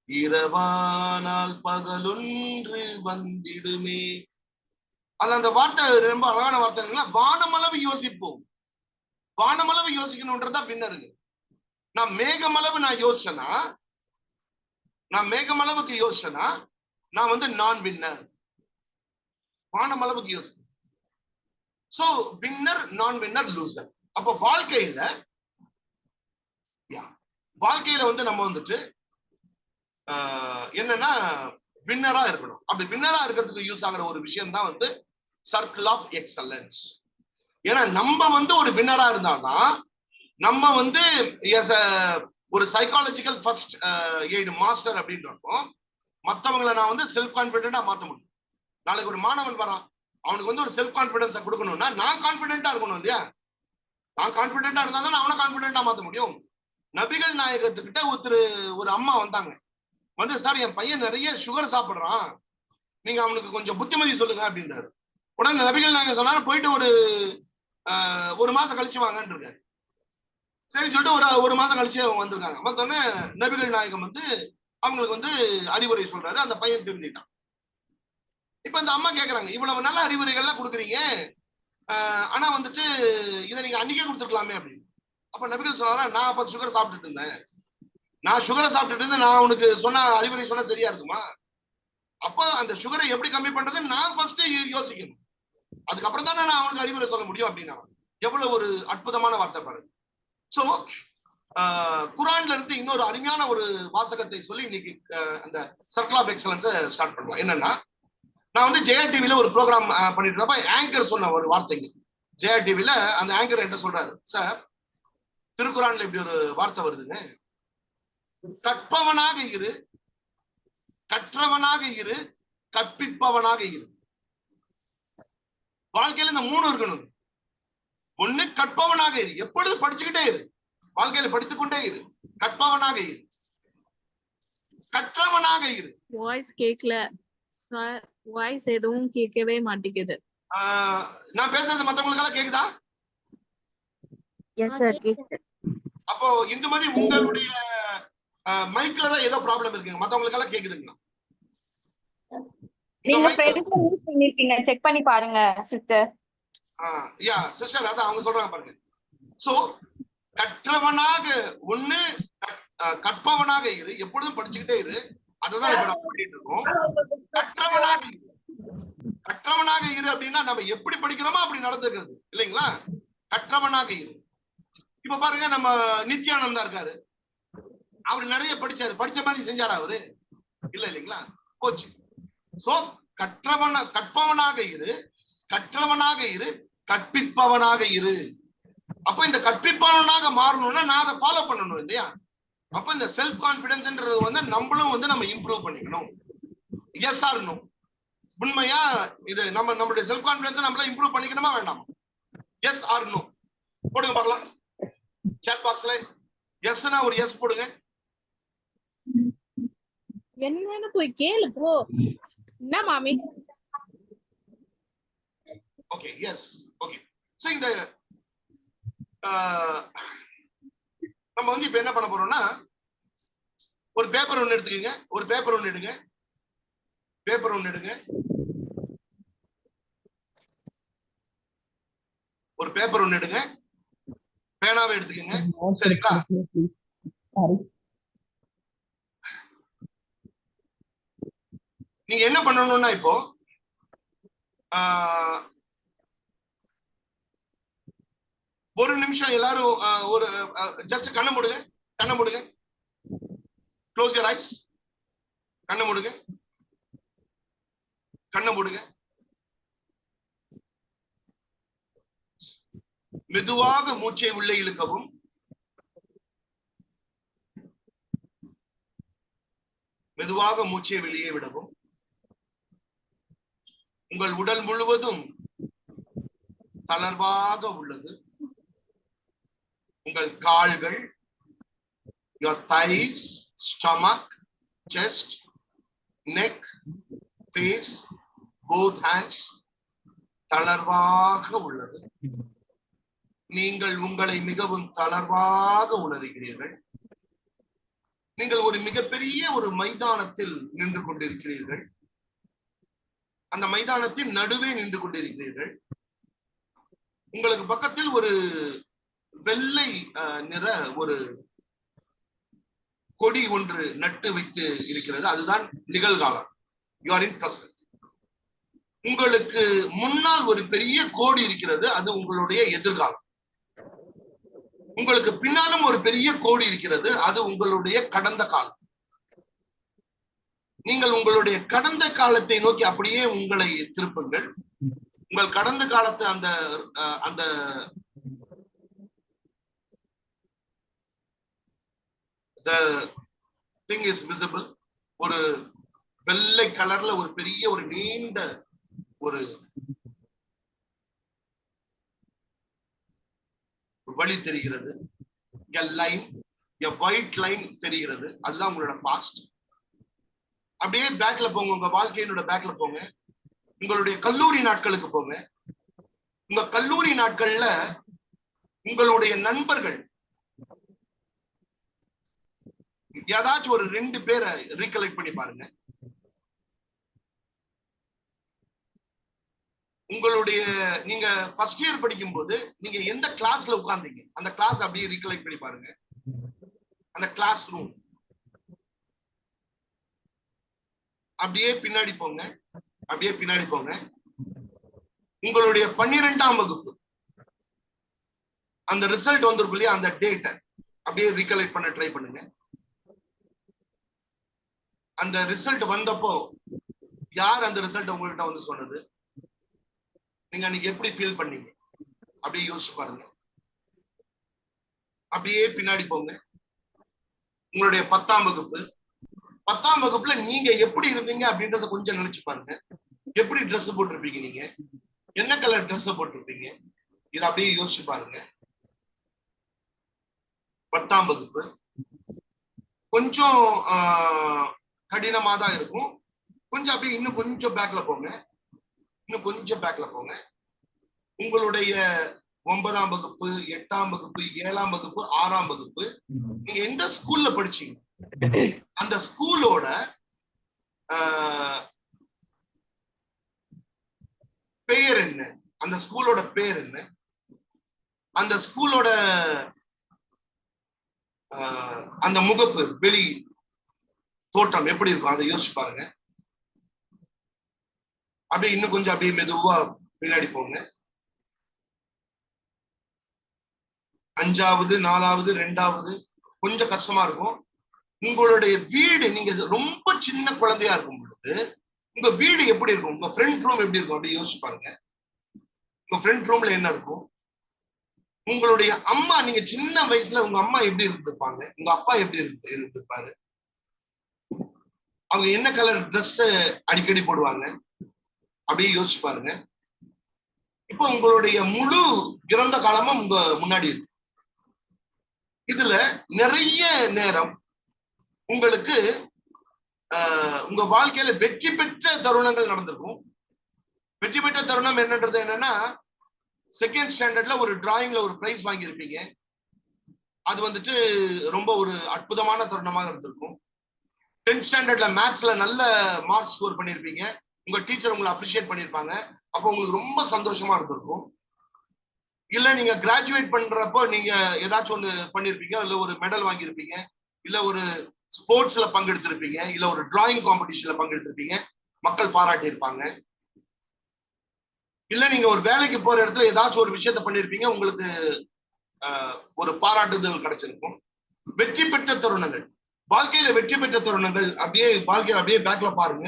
இரவானால் பகலொன்று வந்திடுமே. அல்ல அந்த வார்த்தை ரொம்ப அழகான வார்த்தை இல்லைங்களா. வானமளவு யோசிப்போம். வானமளவு யோசிக்கணும்ன்றதா வின்னருங்க. நான் மேகமளவு நான் யோசிச்சேன்னா, நான் மேகமளவுக்கு யோசிச்சேன்னா நான் வந்து நான் வின்னர். வானமளவுக்கு யோசி. சோ வின்னர், நான் வின்னர், லூசர். அப்ப வாழ்க்கையில வந்து நம்ம வந்துட்டு என்னன்னா வின்னரா இருக்கணும். அப்படி வின்னரா இருக்கிறதுக்கு யூஸ் ஆகிற ஒரு விஷயம் தான் வந்து சர்க்கிள் ஆஃப் எக்ஸலன்ஸ். ஏன்னா நம்ம வந்து ஒரு வின்னரா இருந்தாதான் நம்ம வந்து ஒரு சைக்காலஜிக்கல் ஃபர்ஸ்ட் எய்டு மாஸ்டர் அப்படின்றப்போ மற்றவங்களை நான் வந்து செல்ஃப் கான்பிடென்டா மாற்ற முடியும். நாளைக்கு ஒரு மாணவன் வரான், அவனுக்கு வந்து ஒரு செல்ஃப் கான்பிடன்ஸை கொடுக்கணும்னா நான் கான்பிடென்டா இருக்கணும் இல்லையா. நான் கான்பிடென்டா இருந்தா தான் அவனை கான்பிடென்டா மாற்ற முடியும். நபிகள் நாயகத்துக்கிட்ட ஒரு அம்மா வந்தாங்க. வந்து சார் என் பையன் நிறைய சுகர் சாப்பிடுறான், நீங்க அவனுக்கு கொஞ்சம் புத்திமதி சொல்லுங்க அப்படின்றாரு. உடனே நபிகள் நாயகம் சொன்னாரு, போயிட்டு ஒரு மாசம் கழிச்சு வாங்கன்னு இருக்காரு. சரி சொல்லிட்டு ஒரு மாசம் கழிச்சு அவங்க வந்திருக்காங்க. வந்தோடனே நபிகள் நாயகம் வந்து அவங்களுக்கு வந்து அறிவுரை சொல்றாரு. அந்த பையன் தெரிஞ்சுட்டான். இப்ப இந்த அம்மா கேக்குறாங்க, இவ்வளவு நல்ல அறிவுரைகள்லாம் கொடுக்குறீங்க, ஆனா வந்துட்டு இதை நீங்க அன்னைக்கே கொடுத்துருக்கலாமே அப்படின்னு. அப்ப நபிகள் சொன்னாரா, நான் அப்ப சுகர் சாப்பிட்டுட்டு இருந்தேன், நான் சுகரை சாப்பிட்டுட்டு இருந்து நான் உனக்கு சொன்ன அறிவுரை சொன்னா சரியா இருக்குமா? அப்ப அந்த சுகரை எப்படி கம்மி பண்றது நான் ஃபர்ஸ்ட் யோசிக்கணும், அதுக்கப்புறம் தானே நான் அவனுக்கு அறிவுரை சொல்ல முடியும் அப்படின்னா. எவ்வளவு ஒரு அற்புதமான வார்த்தை பாருங்க. சோ குரான்ல இருந்து இன்னொரு அருமையான ஒரு வாசகத்தை சொல்லி இன்னைக்கு அந்த சர்க்கிள் ஆஃப் எக்ஸலன்ஸ் ஸ்டார்ட் பண்ணலாம். என்னன்னா, நான் வந்து ஜெயா டிவில ஒரு ப்ரோக்ராம் பண்ணிட்டு இருந்தப்ப ஆங்கர் சொன்ன ஒரு வார்த்தைங்க. ஜெயா டிவில அந்த ஆங்கர் என்ன சொல்றாரு, சார் திருக்குறான்ல இப்படி ஒரு வார்த்தை வருதுங்க, கற்பவனாக இரு, கற்றவனாக இரு, கற்பிப்பவனாக இரு. வாழ்க்கையில இந்த மூணு இருக்கணும். ஒண்ணு கற்பவனாக இரு, எப்பொழுது படிச்சுக்கிட்டே இரு, வாழ்க்கையில படித்துக்கொண்டே இரு. கற்பவனாக இரு, கற்றவனாக இரு. வாய்ஸ் கேட்கல சார், வாய்ஸ் எதுவும் கேட்கவே மாட்டேங்குது. நான் பேசுறது மத்தவங்களுக்கு எல்லாம் கேக்குதா? எஸ் சார் கேக்குது. அப்போ இந்துமதி உங்களுடைய மைக்ல தான் ஏதோ ப்ராப்ளம் இருக்குங்க, மத்தவங்களுக்கு எல்லாம் கேக்குதுங்களா? நீங்க ஃப்ரெண்ட்ஸ் யூஸ் பண்ணிருக்கீங்க, செக் பண்ணி பாருங்க சிஸ்டர். யா சிஸ்டர், அதான் அவங்க சொல்றாங்க பாருங்க. சோ கற்றவனாக ஒண்ணு, கற்பவனாக இரு, எப்பொழுதும் படிச்சுக்கிட்டே இரு. அதுதான் இப்ப நம்ம பண்ணிட்டு இருக்கோம். கற்றவனாக இரு, கற்றவனாக இரு அப்படின்னா நம்ம எப்படி படிக்கிறோமோ அப்படி நடந்துக்கிறது இல்லைங்களா. கற்றவனாக இரு. இப்ப பாருங்க, நம்ம நித்யானந்தா இருக்காரு, அவர் நிறைய படிச்சாரு, படிச்ச மாதிரி செஞ்சாரு அவரு இல்ல இல்லைங்களா, போச்சு. சோ கற்பவனாக இரு, கற்றவனாக இரு, கற்பிப்பவனாக இரு. அப்ப இந்த கற்பிப்பவனாக மாறணும்னா நான் அதை ஃபாலோ பண்ணணும் இல்லையா. அப்ப இந்த செல்ஃப் கான்பிடன்ஸ்ன்றது வந்து நம்மளும் வந்து நம்ம இம்ப்ரூவ் பண்ணிக்கணும். Yes or no? உண்மையா இது நம்மளுடைய செல்ஃப் கான்பிடன்ஸ் நம்மள இம்ப்ரூவ் பண்ணிக்கணுமா வேண்டாமா? எஸ் ஆர் நோ போடுங்க பார்க்கலாம் சாட் பாக்ஸ்ல. எஸ்னா ஒரு எஸ் போடுங்க. என்னன்னு போய் கேளு போ. என்ன மாமி? Okay, S, okay. சோ இந்த நம்ம வந்து இப்ப என்ன பண்ண போறோம்னா, ஒரு பேப்பர் ஒண்ணு எடுத்துக்கங்க, ஒரு பேப்பர் ஒண்ணு எடுங்க, பேப்பர் ஒண்ணு எடுங்க, ஒரு பேப்பர் ஒண்ணு எடுங்க, பேனாவை எடுத்துக்கங்க. சரிங்களா? நீங்க என்ன பண்ணணும்னா, இப்போ ஒரு நிமிஷம் எல்லாரும் ஒரு ஜஸ்ட் கண்ணை மூடுங்க, கண்ணை மூடுங்க, க்ளோஸ் யுவர் ஐஸ், கண்ணை மூடுங்க, கண்ணை மூடுங்க. மெதுவாக மூச்சை உள்ளே இழுக்கவும், மெதுவாக மூச்சை வெளியே விடவும். உங்கள் உடல் முழுவதும் தளர்வாக உள்ளது. உங்கள் கால்கள், your thighs, stomach, chest, neck, face, both hands தளர்வாக உள்ளது. நீங்கள் உங்களை மிகவும் தளர்வாக உணர்கிறீர்கள். நீங்கள் ஒரு மிகப்பெரிய ஒரு மைதானத்தில் நின்று கொண்டிருக்கிறீர்கள். அந்த மைதானத்தின் நடுவே நின்று கொண்டிருக்கிறீர்கள். உங்களுக்கு பக்கத்தில் ஒரு வெள்ளை நிற ஒரு கொடி ஒன்று நட்டு வைத்து இருக்கிறது. அதுதான் நிகழ்காலம். You are in present. உங்களுக்கு முன்னால் ஒரு பெரிய கோடி இருக்கிறது. அது உங்களுடைய எதிர்காலம். உங்களுக்கு பின்னாலும் ஒரு பெரிய கோடி இருக்கிறது. அது உங்களுடைய கடந்த காலம். நீங்கள் உங்களுடைய கடந்த காலத்தை நோக்கி அப்படியே உங்களை திருப்புங்கள். உங்கள் கடந்த காலத்து அந்த அந்த the thing is visible. ஒரு வெள்ளை கலர்ல ஒரு பெரிய ஒரு நீண்ட ஒரு வழி தெரிகிறது. a line, a white line தெரிகிறது. அதுதான் உங்களோட பாஸ்ட். அப்படியே பேக்ல போங்க. உங்க வாழ்க்கையினோட பேக்ல போங்க. உங்களுடைய கல்லூரி நாட்களுக்கு போங்க. உங்க கல்லூரி நாட்கள்ல உங்களுடைய நண்பர்கள் ஏதாச்சும் ஒரு 2 பேரை ரீகலெக்ட் பண்ணி பாருங்க. உங்களுடைய நீங்க ஃபர்ஸ்ட் இயர் படிக்கும் போது நீங்க எந்த கிளாஸ்ல உட்கார்ந்தீங்க, அந்த கிளாஸ் அப்படியே ரீகலெக்ட் பண்ணி பாருங்க. அந்த கிளாஸ் ரூம் அப்படியே பின்னாடி போங்க. அப்படியே பின்னாடி போங்க. உங்களுடைய 12ஆம் வகுப்பு அந்த ரிசல்ட் வந்திருக்கும் இல்லையா, அந்த டேட்டை அப்படியே ரீகலெக்ட் பண்ண ட்ரை பண்ணுங்க. அந்த ரிசல்ட் வந்தப்போ யார் அந்த ரிசல்ட் உங்கள்கிட்ட வந்து சொன்னது? நீங்க அன்னைக்கு எப்படி ஃபீல் பண்ணீங்க? அப்படியே யோசிச்சு பாருங்க. அப்படியே பின்னாடி போங்க. உங்களுடைய 10ஆம் வகுப்பு, 10ஆம் வகுப்புல நீங்க எப்படி இருந்தீங்க அப்படின்றத கொஞ்சம் நினைச்சு பாருங்க. எப்படி ட்ரெஸ் போட்டிருப்பீங்க? நீங்க என்ன கலர் ட்ரெஸ் போட்டிருப்பீங்க? இதை அப்படியே யோசிச்சு பாருங்க. 10ஆம் வகுப்பு கொஞ்சம் கடினமா தான் இருக்கும். கொஞ்சம் அப்படியே இன்னும் கொஞ்சம் பேக்ல போங்க. இன்னும் கொஞ்சம் பேக்ல போங்க. உங்களுடைய 9ஆம் வகுப்பு, 8ஆம் வகுப்பு, 7ஆம் வகுப்பு, 6ஆம் வகுப்பு நீங்க எந்த ஸ்கூல்ல படிச்சீங்க? அந்த ஸ்கூலோட பெயர் என்ன? அந்த ஸ்கூலோட பெயர் என்ன? அந்த ஸ்கூலோட அந்த முகப்பு, வெளி தோற்றம் எப்படி இருக்கும்? அதை யோசிச்சு பாருங்க. அப்படியே இன்னும் கொஞ்சம் அப்படியே மெதுவா பின்னாடி போங்க. 5ஆவது, 4ஆவது, 2ஆவது கொஞ்சம் கஷ்டமா இருக்கும். உங்களுடைய வீடு, நீங்க ரொம்ப சின்ன குழந்தையா இருக்கும் பொழுது உங்க வீடு எப்படி இருக்கும்? உங்க ஃப்ரண்ட் ரூம் எப்படி இருக்கும்? அப்படி யோசிச்சு பாருங்க. உங்க ஃப்ரண்ட் ரூம்ல என்ன இருக்கும்? உங்களுடைய அம்மா, நீங்க சின்ன வயசுல உங்க அம்மா எப்படி இருந்திருப்பாங்க? உங்க அப்பா எப்படி இருந்திருப்பாரு? அவங்க என்ன கலர் ட்ரெஸ் அடிக்கடி போடுவாங்க? அப்படியே யோசிச்சு பாருங்க. இப்போ உங்களுடைய முழு இறந்த காலமும் உங்க முன்னாடி இருக்கு. இதுல நிறைய நேரம் உங்களுக்கு உங்க வாழ்க்கையில வெற்றி பெற்ற தருணங்கள் நடந்திருக்கும். வெற்றி பெற்ற தருணம் என்னன்றது என்னன்னா, செகண்ட் ஸ்டாண்டர்ட்ல ஒரு டிராயிங்ல ஒரு பிரைஸ் வாங்கியிருப்பீங்க. அது வந்துட்டு ரொம்ப ஒரு அற்புதமான தருணமாக இருந்திருக்கும். 10th ஸ்டாண்டர்ட்ல மேத்ஸ்ல நல்ல மார்க்ஸ் ஸ்கோர் பண்ணியிருப்பீங்க. உங்க டீச்சர் உங்களை அப்ரிஷியேட் பண்ணியிருப்பாங்க. அப்போ உங்களுக்கு ரொம்ப சந்தோஷமா இருந்திருக்கும். இல்ல நீங்க கிராஜுவேட் பண்றப்போ நீங்க ஏதாச்சும் ஒண்ணு பண்ணிருப்பீங்க. இல்ல ஒரு மெடல் வாங்கியிருப்பீங்க. இல்ல ஒரு ஸ்போர்ட்ஸ்ல பங்கெடுத்திருப்பீங்க. இல்ல ஒரு டிராயிங் காம்படிஷன்ல பங்கெடுத்திருப்பீங்க. மக்கள் பாராட்டி இருப்பாங்க. இல்ல நீங்க ஒரு வேலைக்கு போற இடத்துல ஏதாச்சும் ஒரு விஷயத்த பண்ணிருப்பீங்க, உங்களுக்கு ஒரு பாராட்டுதல் கிடைச்சிருக்கும். வெற்றி பெற்ற தருணங்கள், வாழ்க்கையில வெற்றி பெற்ற தருணங்கள் அப்படியே வாழ்க்கையில அப்படியே பேக்ல பாருங்க,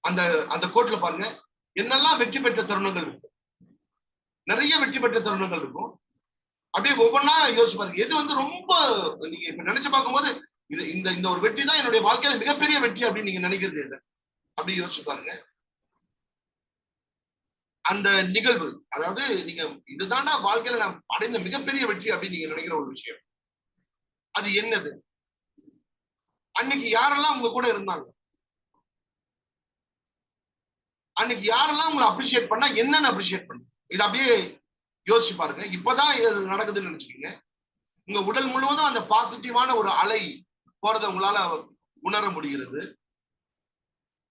அந்த அந்த கோட்ல பாருங்க, என்னெல்லாம் வெற்றி பெற்ற தருணங்கள் இருக்கும். நிறைய வெற்றி பெற்ற தருணங்கள் இருக்கும். அப்படியே ஒவ்வொன்னா யோசிச்சு பாருங்க, எது வந்து ரொம்ப நீங்க இப்ப நினைச்சு பார்க்கும்போது இது இந்த இந்த ஒரு வெற்றி தான் என்னுடைய வாழ்க்கையில மிகப்பெரிய வெற்றி அப்படின்னு நீங்க நினைக்கிறது இல்லை. அப்படி யோசிச்சு பாருங்க. அந்த நிகழ்வு, அதாவது நீங்க இதுதான்டா வாழ்க்கையில நான் அடைந்த மிகப்பெரிய வெற்றி அப்படின்னு நீங்க நினைக்கிற ஒரு விஷயம், அது என்னது? அன்னைக்கு யாரெல்லாம் உங்க கூட இருந்தாங்க? அன்னைக்கு யாரெல்லாம் உங்களை அப்ரிஷியேட் பண்ணா என்னன்னு அப்ரிஷியேட் பண்ணு? இது அப்படியே யோசிச்சு பாருங்க. இப்பதான் இது நடக்குதுன்னு நினைச்சுக்கீங்க. உங்க உடல் முழுவதும் அந்த பாசிட்டிவான ஒரு அலை போறதை உங்களால உணர முடிகிறது.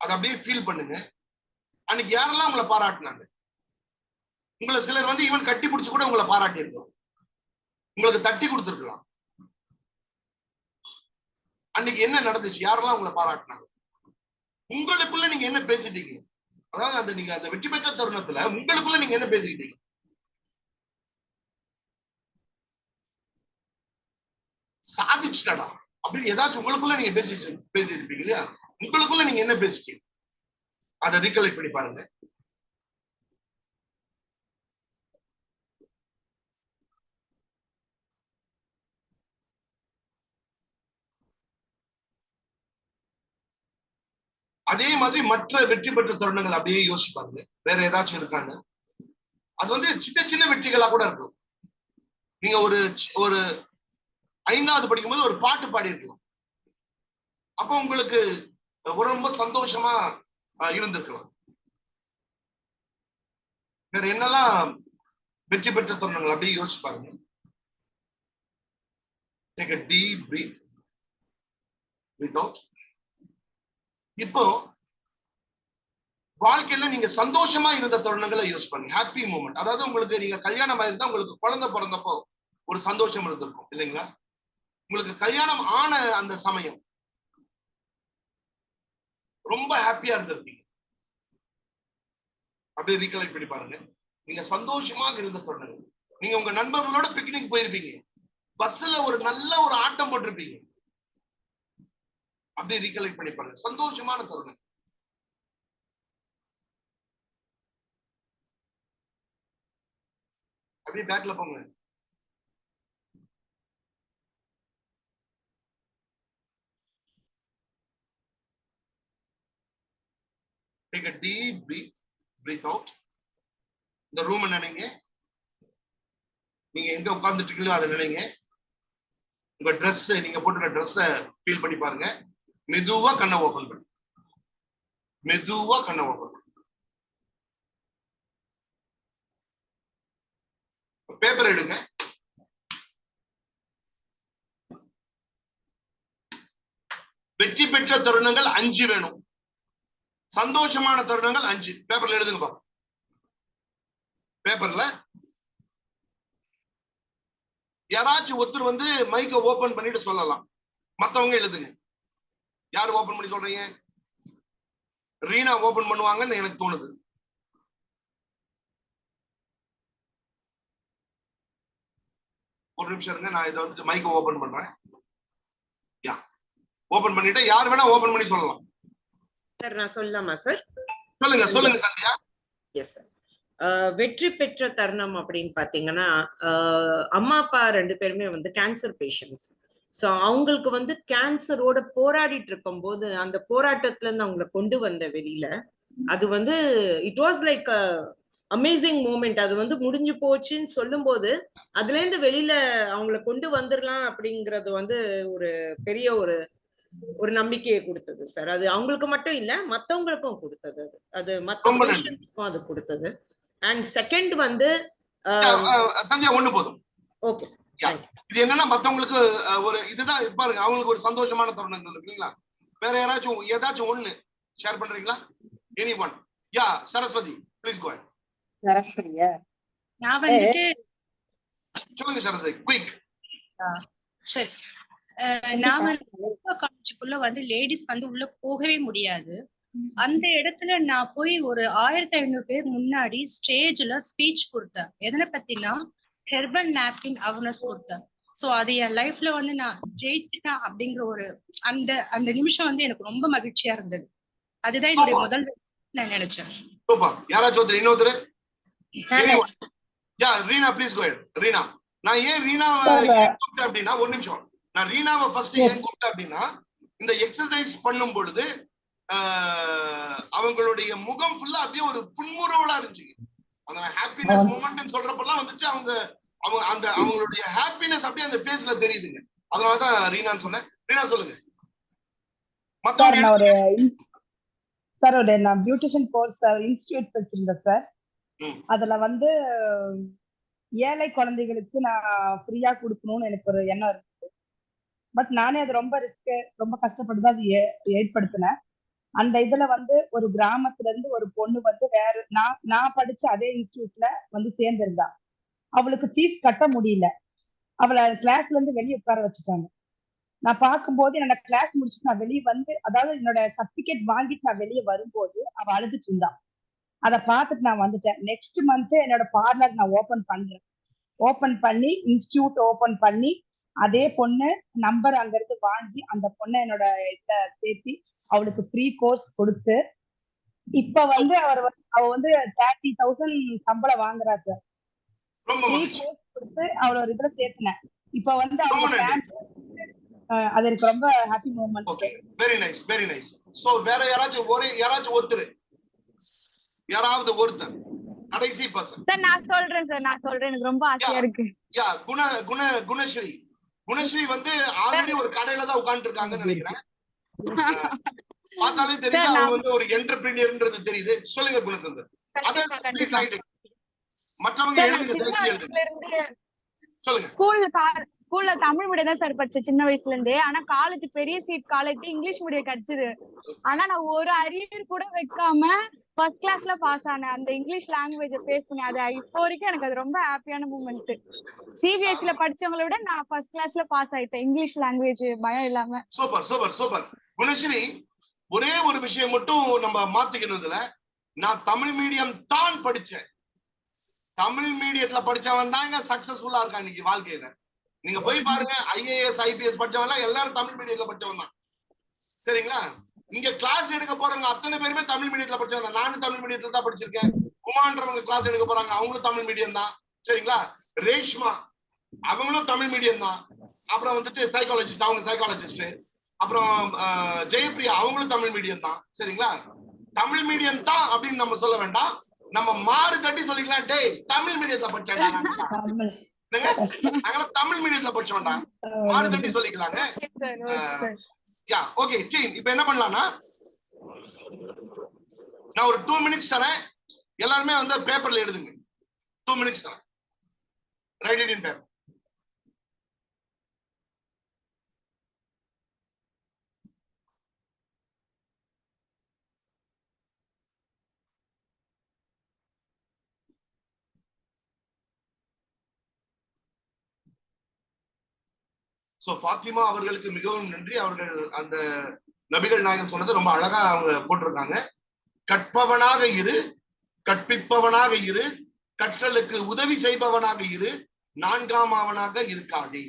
அதை அப்படியே ஃபீல் பண்ணுங்க. அன்னைக்கு யாரெல்லாம் உங்களை பாராட்டினாங்க? உங்களை சிலர் வந்து ஈவன் கட்டி பிடிச்சு கூட உங்களை பாராட்டி இருக்கோம், உங்களுக்கு தட்டி கொடுத்துருக்கலாம். அன்னைக்கு என்ன நடந்துச்சு? யாரெல்லாம் உங்களை பாராட்டினாங்க? உங்களுக்குள்ள நீங்க என்ன பேசிட்டீங்க? அதாவது அந்த நீங்க அந்த வெற்றி பெற்ற தருணத்துல உங்களுக்குள்ள நீங்க என்ன பேசிக்கிட்டீங்க? சாதிச்சுட்டா அப்படின்னு ஏதாச்சும் உங்களுக்குள்ள நீங்க பேசியிருப்பீங்க இல்லையா? உங்களுக்குள்ள நீங்க என்ன பேசிட்டீங்க? அதை ரீகலெக்ட் பண்ணி பாருங்க. அதே மாதிரி மற்ற வெற்றி பெற்ற தருணங்கள் அப்படியே யோசிப்பாங்க, வேற ஏதாச்சும் இருக்காங்க. அது வந்து சின்ன சின்ன வெற்றிகளா கூட இருக்கும். நீங்க ஒரு ஒரு 5வது படிக்கும்போது ஒரு பாட்டு பாடி இருக்கலாம், அப்ப உங்களுக்கு ரொம்ப சந்தோஷமா இருந்திருக்கலாம். வேற என்னெல்லாம் வெற்றி பெற்ற தருணங்கள் அப்படியே யோசிச்சு பாருங்க. Take a deep breath. Breathe out. இப்போ வாழ்க்கையில நீங்க சந்தோஷமா இருந்த தருணங்களை யூஸ் பண்ணுங்க. ஹாப்பி மூமெண்ட், அதாவது உங்களுக்கு நீங்க கல்யாணம் ஆயிருந்தா உங்களுக்கு குழந்தை பிறந்தப்போ ஒரு சந்தோஷம் இருந்திருக்கும் இல்லைங்களா? உங்களுக்கு கல்யாணம் ஆன அந்த சமயம் ரொம்ப ஹாப்பியா இருந்திருப்பீங்க. அப்படியே ரீகலெக்ட் பண்ணி பாருங்க. நீங்க சந்தோஷமாக இருந்த தருணங்கள், நீங்க உங்க நண்பர்களோட பிக்னிக் போயிருப்பீங்க, பஸ்ல ஒரு நல்ல ஒரு ஆட்டம் போட்டிருப்பீங்க. அப்படியே ரீகலெக்ட் பண்ணி பாருங்க சந்தோஷமான தருணம். அப்படியே பேக்ல போங்க. Take a deep breath. Breathe out. இந்த ரூம் நினைங்க, நீங்க எங்க உட்கார்ந்துட்டு இருக்கீங்களோ அதை நினைங்க. உங்க ட்ரெஸ், நீங்க போட்டுக்கிற ட்ரெஸ்ஸ ஃபீல் பண்ணி பாருங்க. மெதுவா கண்ணை ஓபன் பண்ணு, மெதுவா கண்ணை ஓபன் பண்ணு. பேப்பர் எடுங்க. வெற்றி பெற்ற தருணங்கள் 5 வேணும், சந்தோஷமான தருணங்கள் 5. பேப்பர்ல எழுதுங்கப்பா. பேப்பர்ல யாராச்சும் ஒருத்தர் வந்து மைக்க ஓபன் பண்ணிட்டு சொல்லலாம், மத்தவங்க எழுதுங்க. யாரு ஓபன் பண்ணி சொல்றீங்க? ரீனா ஓபன் பண்ணுவாங்கன்னு எனக்கு தோணுது. ஒரு நிமிஷம் இருங்க, நான் இதை வந்து மைக்க ஓபன் பண்றேன். யா, ஓபன் பண்ணிட்டு யார் வேணா ஓபன் பண்ணி சொல்லலாம். சார் நான் சொல்லலாமா சார்? சொல்லுங்க சொல்லுங்க சந்தியா. Yes sir. வெற்றி பெற்ற தருணம் அப்படின்னு பாத்தீங்கன்னா, அம்மா அப்பா 2 பேருமே வந்து கேன்சர் பேஷண்ட்ஸ். ஸோ அவங்களுக்கு வந்து கேன்சரோட போராடிட்டு இருக்கும் போது அந்த போராட்டத்துல இருந்து அவங்களை கொண்டு வந்த வெளியில, அது வந்து it was like amazing moment. அது வந்து முடிஞ்சு போச்சுன்னு சொல்லும் போது அதுல இருந்து வெளியில அவங்களை கொண்டு வந்துடலாம் அப்படிங்கறது வந்து ஒரு பெரிய ஒரு நம்பிக்கையை கொடுத்தது சார். அது அவங்களுக்கு மட்டும் இல்ல, மத்தவங்களுக்கும் கொடுத்தது. அது மத்த பேஷண்ட்ஸ்க்கும் அது கொடுத்தது. அண்ட் செகண்ட் வந்து சந்தியா ஒண்ணு போதும். Okay sir. இது என்னன்னா மத்தவங்களுக்கு ஒரு இதுதான் பாருங்க, அவங்களுக்கு ஒரு சந்தோஷமான தருணங்கள் இருக்குங்களா? வேற யாராச்சும் ஏதாச்சும் ஒண்ணு ஷேர் பண்றீங்களா? Any one? Yeah, Saraswathi please go. சரஸ்வதியா? நான் வந்துட்டு சொல்லுங்க சரஸ்வதி, குயிக். சரி, நான் வந்து காலேஜுக்குள்ள வந்து லேடிஸ் வந்து உள்ள போகவே முடியாது. அந்த இடத்துல நான் போய் ஒரு 1500 பேர் முன்னாடி ஸ்டேஜ்ல ஸ்பீச் கொடுத்தேன். எதனை பத்தினா ஹெர்பல் நாப்கின் அவேர்னஸ் கொடுத்தேன். சோ அது என் லைஃப்ல வந்து நான் ஜெயிச்சிட்டேன் அப்படிங்கிற ஒரு அந்த அந்த நிமிஷம் வந்து எனக்கு ரொம்ப மகிழ்ச்சியா இருந்தது. அதுதான் என்னுடைய முதல் நான் நினைச்சேன். சூப்பர். யாராச்சும் ஒருத்தர் இன்னொருத்தர்? Yeah Reena please go ahead. Reena, நான் ஏன் ரீனாவை கூப்பிட்டேன் அப்படின்னா, ஒரு நிமிஷம், நான் ரீனாவை ஃபர்ஸ்ட் ஏன் கூப்பிட்டேன் அப்படின்னா, இந்த எக்ஸசைஸ் பண்ணும் பொழுது அவங்களுடைய முகம் ஃபுல்லா அப்படியே ஒரு புன்முறுவலா இருந்துச்சு. அந்த ஹாப்பினஸ் மூமெண்ட் சொல்றப்பெல்லாம் வந்துச்சு அவங்க அந்த அவங்களுடைய ஹாப்பினஸ் அப்படியே அந்த ஃபேஸ்ல தெரியுதுங்க. அதனாலதான் ரீனான்னு சொன்னேன். ரீனா சொல்லுங்க. சார் நான் பியூட்டிஷியன் கோர்ஸ் இன்ஸ்டிடியூட் வச்சிருந்தேன் சார். அதுல வந்து ஏழை குழந்தைகளுக்கு நான் ஃப்ரீயா கொடுக்கணும்னு எனக்கு ஒரு எண்ணம் இருக்கு. பட் நானே அது ரொம்ப ரொம்ப கஷ்டப்பட்டு தான் அது ஏற்படுத்தினேன். அந்த இதுல வந்து ஒரு கிராமத்துல இருந்து ஒரு பொண்ணு வந்து வேற நான் படிச்ச அதே இன்ஸ்டிடியூட்ல வந்து சேர்ந்திருந்தா. அவளுக்கு ஃபீஸ் கட்ட முடியல. அவளை கிளாஸ்ல இருந்து வெளியே உட்கார வச்சுட்டாங்க. நான் பார்க்கும்போது என்னோட கிளாஸ் முடிச்சுட்டு நான் வெளியே வந்து, அதாவது என்னோட சர்டிபிகேட் வாங்கிட்டு நான் வெளியே வரும்போது அவ அழுதுட்டு இருந்தா. அதை பார்த்துட்டு நான் வந்துட்டேன். நெக்ஸ்ட் மந்த் என்னோட பார்லர் நான் ஓபன் பண்றேன். ஓபன் பண்ணி இன்ஸ்டிடியூட் ஓபன் பண்ணி அதே பொண்ணு நம்பர் அங்க இருந்து வாங்கி அந்த பொண்ணை என்னோட இத சேர்த்தி அவளுக்கு ஃப்ரீ கோர்ஸ் கொடுத்து இப்ப வந்து அவ வந்து 30,000 சம்பளம் வாங்குறா சார். ஃப்ரீ கோர்ஸ் கொடுத்து அவளோட ஒரு இதுல சேர்த்தினேன். இப்ப வந்து அவங்க அது எனக்கு ரொம்ப happy moment. Okay, very nice, very nice. So வேற யாராச்சும் ஒருத்தர், யாராவது ஒருத்தர் கடைசி பர்சன். சார் நான் சொல்றேன் எனக்கு ரொம்ப ஆசையா இருக்கு. யா குணஸ்ரீ வந்து ஆல்ரெடி ஒரு கடையில தான் உட்கார்ந்து இருக்காங்கன்னு நினைக்கிறேன். பார்த்தாலே தெரியுது அவங்க வந்து ஒரு என்டர்பிரினியர்ன்றது தெரியுது. சொல்லுங்க குணசந்தர். மற்றவங்க எழுதுங்க. ஸ்கூல்ல தமிழ் மீடியம் தான் சார் படிச்சேன் சின்ன வயசுல இருந்தே. ஆனா காலேஜ் பெரிய சீட் காலேஜ் இங்கிலீஷ் மீடியம் கிடைச்சது. ஆனா நான் ஒரு அரியர் கூட வைக்காம ஃபர்ஸ்ட் கிளாஸ்ல பாஸ் ஆனேன். அந்த இங்கிலீஷ் லாங்குவேஜ் பேஸ் பண்ணி அது இப்போ வரைக்கும் எனக்கு அது ரொம்ப ஹாப்பியான மூமெண்ட். சிபிஎஸ்சில படிச்சவங்களை விட நான் ஃபர்ஸ்ட் கிளாஸ்ல பாஸ் ஆயிட்டேன் இங்கிலீஷ் லாங்குவேஜ் பயம் இல்லாம. Super super super. குணஸ்ரீ, ஒரே ஒரு விஷயம் மட்டும் நம்ம மாத்திக்கணும்ல, நான் தமிழ் மீடியம் தான் படிச்சேன். தமிழ் மீடியத்துல படிச்சவன் தாங்க சக்சஸ்ஃபுல்லா இருக்கான் இன்னைக்கு வாழ்க்கையில. நீங்க போய் பாருங்க, ஐஏஎஸ் ஐபிஎஸ் படிச்சவன் எல்லாரும் தமிழ் மீடியத்துல படிச்சவன் தான். சரிங்களா? இங்க கிளாஸ் எடுக்க போறவங்க அத்தனை பேருமே தமிழ் மீடியத்துல படிச்சவங்க. நானும் தமிழ் மீடியத்துல தான் படிச்சிருக்கேன். குமான்றவங்க கிளாஸ் எடுக்க போறாங்க, அவங்களும் தமிழ் மீடியம் தான். சரிங்களா? ரேஷ்மா அவங்களும் தமிழ் மீடியம் தான். அப்புறம் வந்துட்டு சைக்காலஜிஸ்ட், அவங்க சைக்காலஜிஸ்ட். அப்புறம் ஜெயப்பிரியா அவங்களும் தமிழ் மீடியம் தான். சரிங்களா? தமிழ் மீடியம் தான் அப்படின்னு நம்ம சொல்ல வேண்டாம், நம்ம மாறு தட்டி சொல்லிக்கலாம். டேய் தமிழ் மீடியத்துல படிச்சாங்க, நாங்களாம் தமிழ் மீடியத்துல படிச்சோம்டா, மாறு தட்டி சொல்லிக்கலாங்க. Yeah okay. சரி, இப்போ என்ன பண்ணலாம்னா, நான் ஒரு 2 minutes தரேன். எல்லாருமே வந்து பேப்பர்ல எழுதுங்க. 2 minutes தரேன். Write it in paper. So Fatima அவர்களுக்கு மிகவும் நன்றி. அவர்கள் அந்த நபிகள் நாயகம் சொன்னது ரொம்ப அழகா அவங்க போட்டிருக்காங்க. கற்பவனாக இரு, கற்பிப்பவனாக இரு, கற்றலுக்கு உதவி செய்பவனாக இரு, நான்காமவனாக இருக்காதே.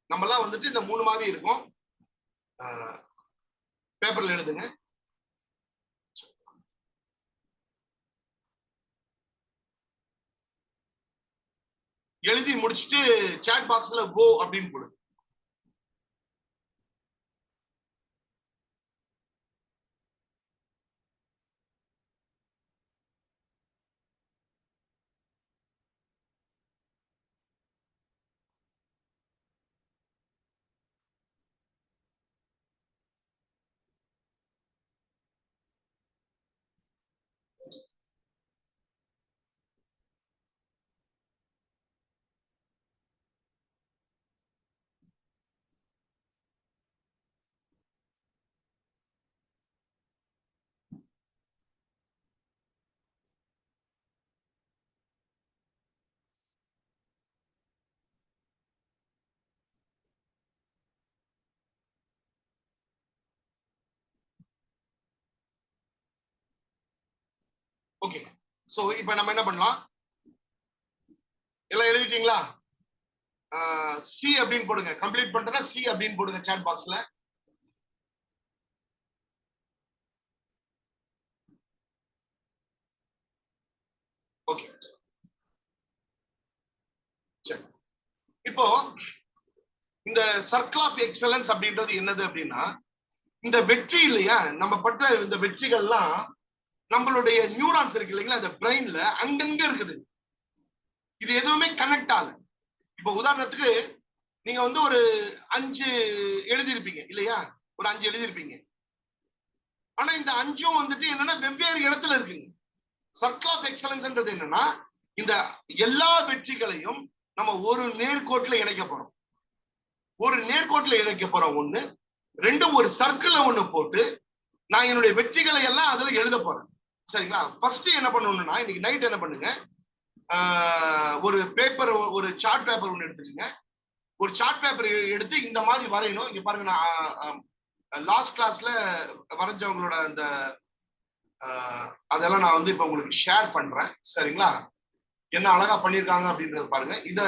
நம்மலாம் வந்துட்டு இந்த 3 மாதிரி இருக்கும். பேப்பர்ல எழுதுங்க. எழுதி முடிச்சுட்டு சாட் பாக்ஸ்ல கோ அப்படின்னு போடு. ஓகே, சோ இப்ப நம்ம என்ன பண்ணலாம், எல்லாம் எழுதிட்டீங்களா? சி அப்படின்னு போடுங்க. கம்ப்ளீட் பண்ணிட்டேன்னா சி அப்படின்னு போடுங்க சாட் பாக்ஸ்ல. ஓகே, சரி. இப்போ இந்த சர்க்கிள் ஆஃப் எக்ஸலன்ஸ் அப்படின்றது என்னது அப்படின்னா, இந்த வெற்றி இல்லையா, நம்ம பட்ட இந்த வெற்றிகள்லாம் நம்மளுடைய நியூரான்ஸ் இருக்கு இல்லைங்களா, இந்த பிரெயின்ல அங்கங்க இருக்குது. இது எதுவுமே கனெக்ட் ஆகல. இப்போ உதாரணத்துக்கு நீங்க வந்து ஒரு 5 எழுதியிருப்பீங்க இல்லையா, ஒரு 5 எழுதியிருப்பீங்க. ஆனா இந்த 5ம் வந்துட்டு என்னன்னா வெவ்வேறு இடத்துல இருக்குங்க. சர்க்கிள் ஆஃப் எக்ஸலன்ஸ்ன்றது என்னன்னா, இந்த எல்லா வெற்றிகளையும் நம்ம ஒரு நேர்கோட்டுல இணைக்க போறோம். ஒரு நேர்கோட்டுல இணைக்க போறோம் ஒண்ணு. ரெண்டும் ஒரு சர்க்கிள்ல ஒண்ணு போட்டு நான் என்னுடைய வெற்றிகளை எல்லாம் அதுல எழுத போறேன். சரிங்களா? ஃபர்ஸ்ட் என்ன பண்ணணும்னா, இன்னைக்கு நைட் என்ன பண்ணுங்க, ஒரு பேப்பர், ஒரு சார்ட் பேப்பர் ஒண்ணு எடுத்துக்கங்க. ஒரு சார்ட் பேப்பர் எடுத்து இந்த மாதிரி வரையணும். இங்க பாருங்க, நான் லாஸ்ட் கிளாஸ்ல வரைஞ்சவங்களோட அந்த அதெல்லாம் நான் வந்து இப்ப உங்களுக்கு ஷேர் பண்றேன். சரிங்களா? என்ன அழகா பண்ணிருக்காங்க அப்படின்றது பாருங்க. இது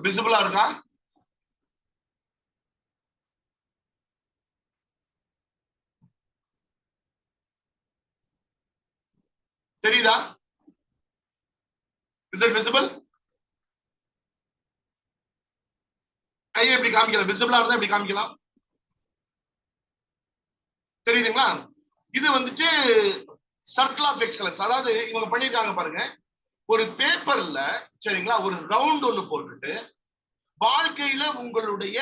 விசிபிளா இருக்கா? தெரியுதா? Is it visible? கையை எப்படி காமிக்கலாம்? விசிபிளா இருந்தா எப்படி காமிக்கலாம்? தெரியுதுங்களா? இது வந்துட்டு சர்க்கிள் ஆஃப் எக்ஸலன்ஸ். அதாவது இவங்க பண்ணிருக்காங்க பாருங்க, ஒரு பேப்பர்ல சரிங்களா ஒரு ரவுண்ட் ஒண்ணு போட்டுட்டு வாழ்க்கையில உங்களுடைய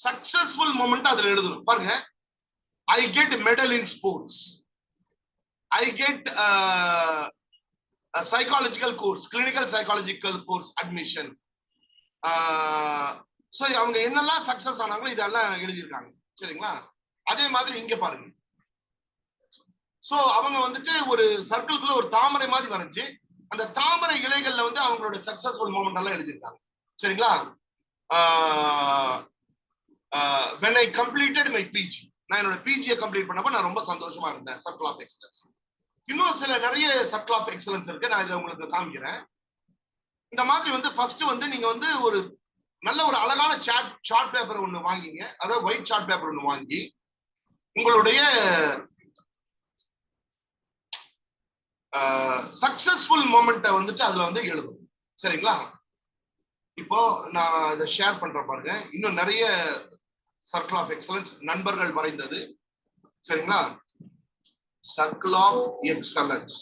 சக்சஸ்ஃபுல் மொமெண்ட் அதுல எழுதணும். பாருங்க, I get medal in sports, I get psychological course, clinical psychological course admission. So அவங்க என்னெல்லாம் சக்சஸ் ஆனாங்களோ இதெல்லாம் எழுதியிருக்காங்க. சரிங்களா? அதே மாதிரி இங்க பாருங்க, சோ அவங்க வந்துட்டு ஒரு சர்க்கிள்குள்ள ஒரு தாமரை மாதிரி வரைஞ்சு அந்த தாமரை இலைகள்ல வந்து அவங்களோட சக்சஸ்ஃபுல் மொமெண்ட் எல்லாம் எழுதியிருக்காங்க. சரிங்களா? when I completed my PG, நான் என்னோட பிஜியை கம்ப்ளீட் பண்ணப்ப நான் ரொம்ப சந்தோஷமா இருந்தேன். Circle of excellence. இன்னும் சில நிறைய சர்க்கிள் ஆஃப் எக்ஸலன்ஸ் இருக்கு, நான் இதை உங்களுக்கு காமிக்கிறேன். இந்த மாதிரி வந்து ஃபர்ஸ்ட் வந்து நீங்க வந்து ஒரு நல்ல ஒரு அழகான சார்ட் பேப்பர் ஒண்ணு வாங்கிங்க. அதாவது ஒயிட் சார்ட் பேப்பர் ஒண்ணு வாங்கி உங்களுடைய சக்சஸ்ஃபுல் மொமெண்ட்டை வந்துட்டு அதுல வந்து எழுதும். சரிங்களா? இப்போ நான் இதை ஷேர் பண்றேன் பாருங்க. இன்னும் நிறைய சர்க்கிள் ஆஃப் எக்ஸலன்ஸ் நண்பர்கள் வரைந்தது. சரிங்களா? Circle of excellence,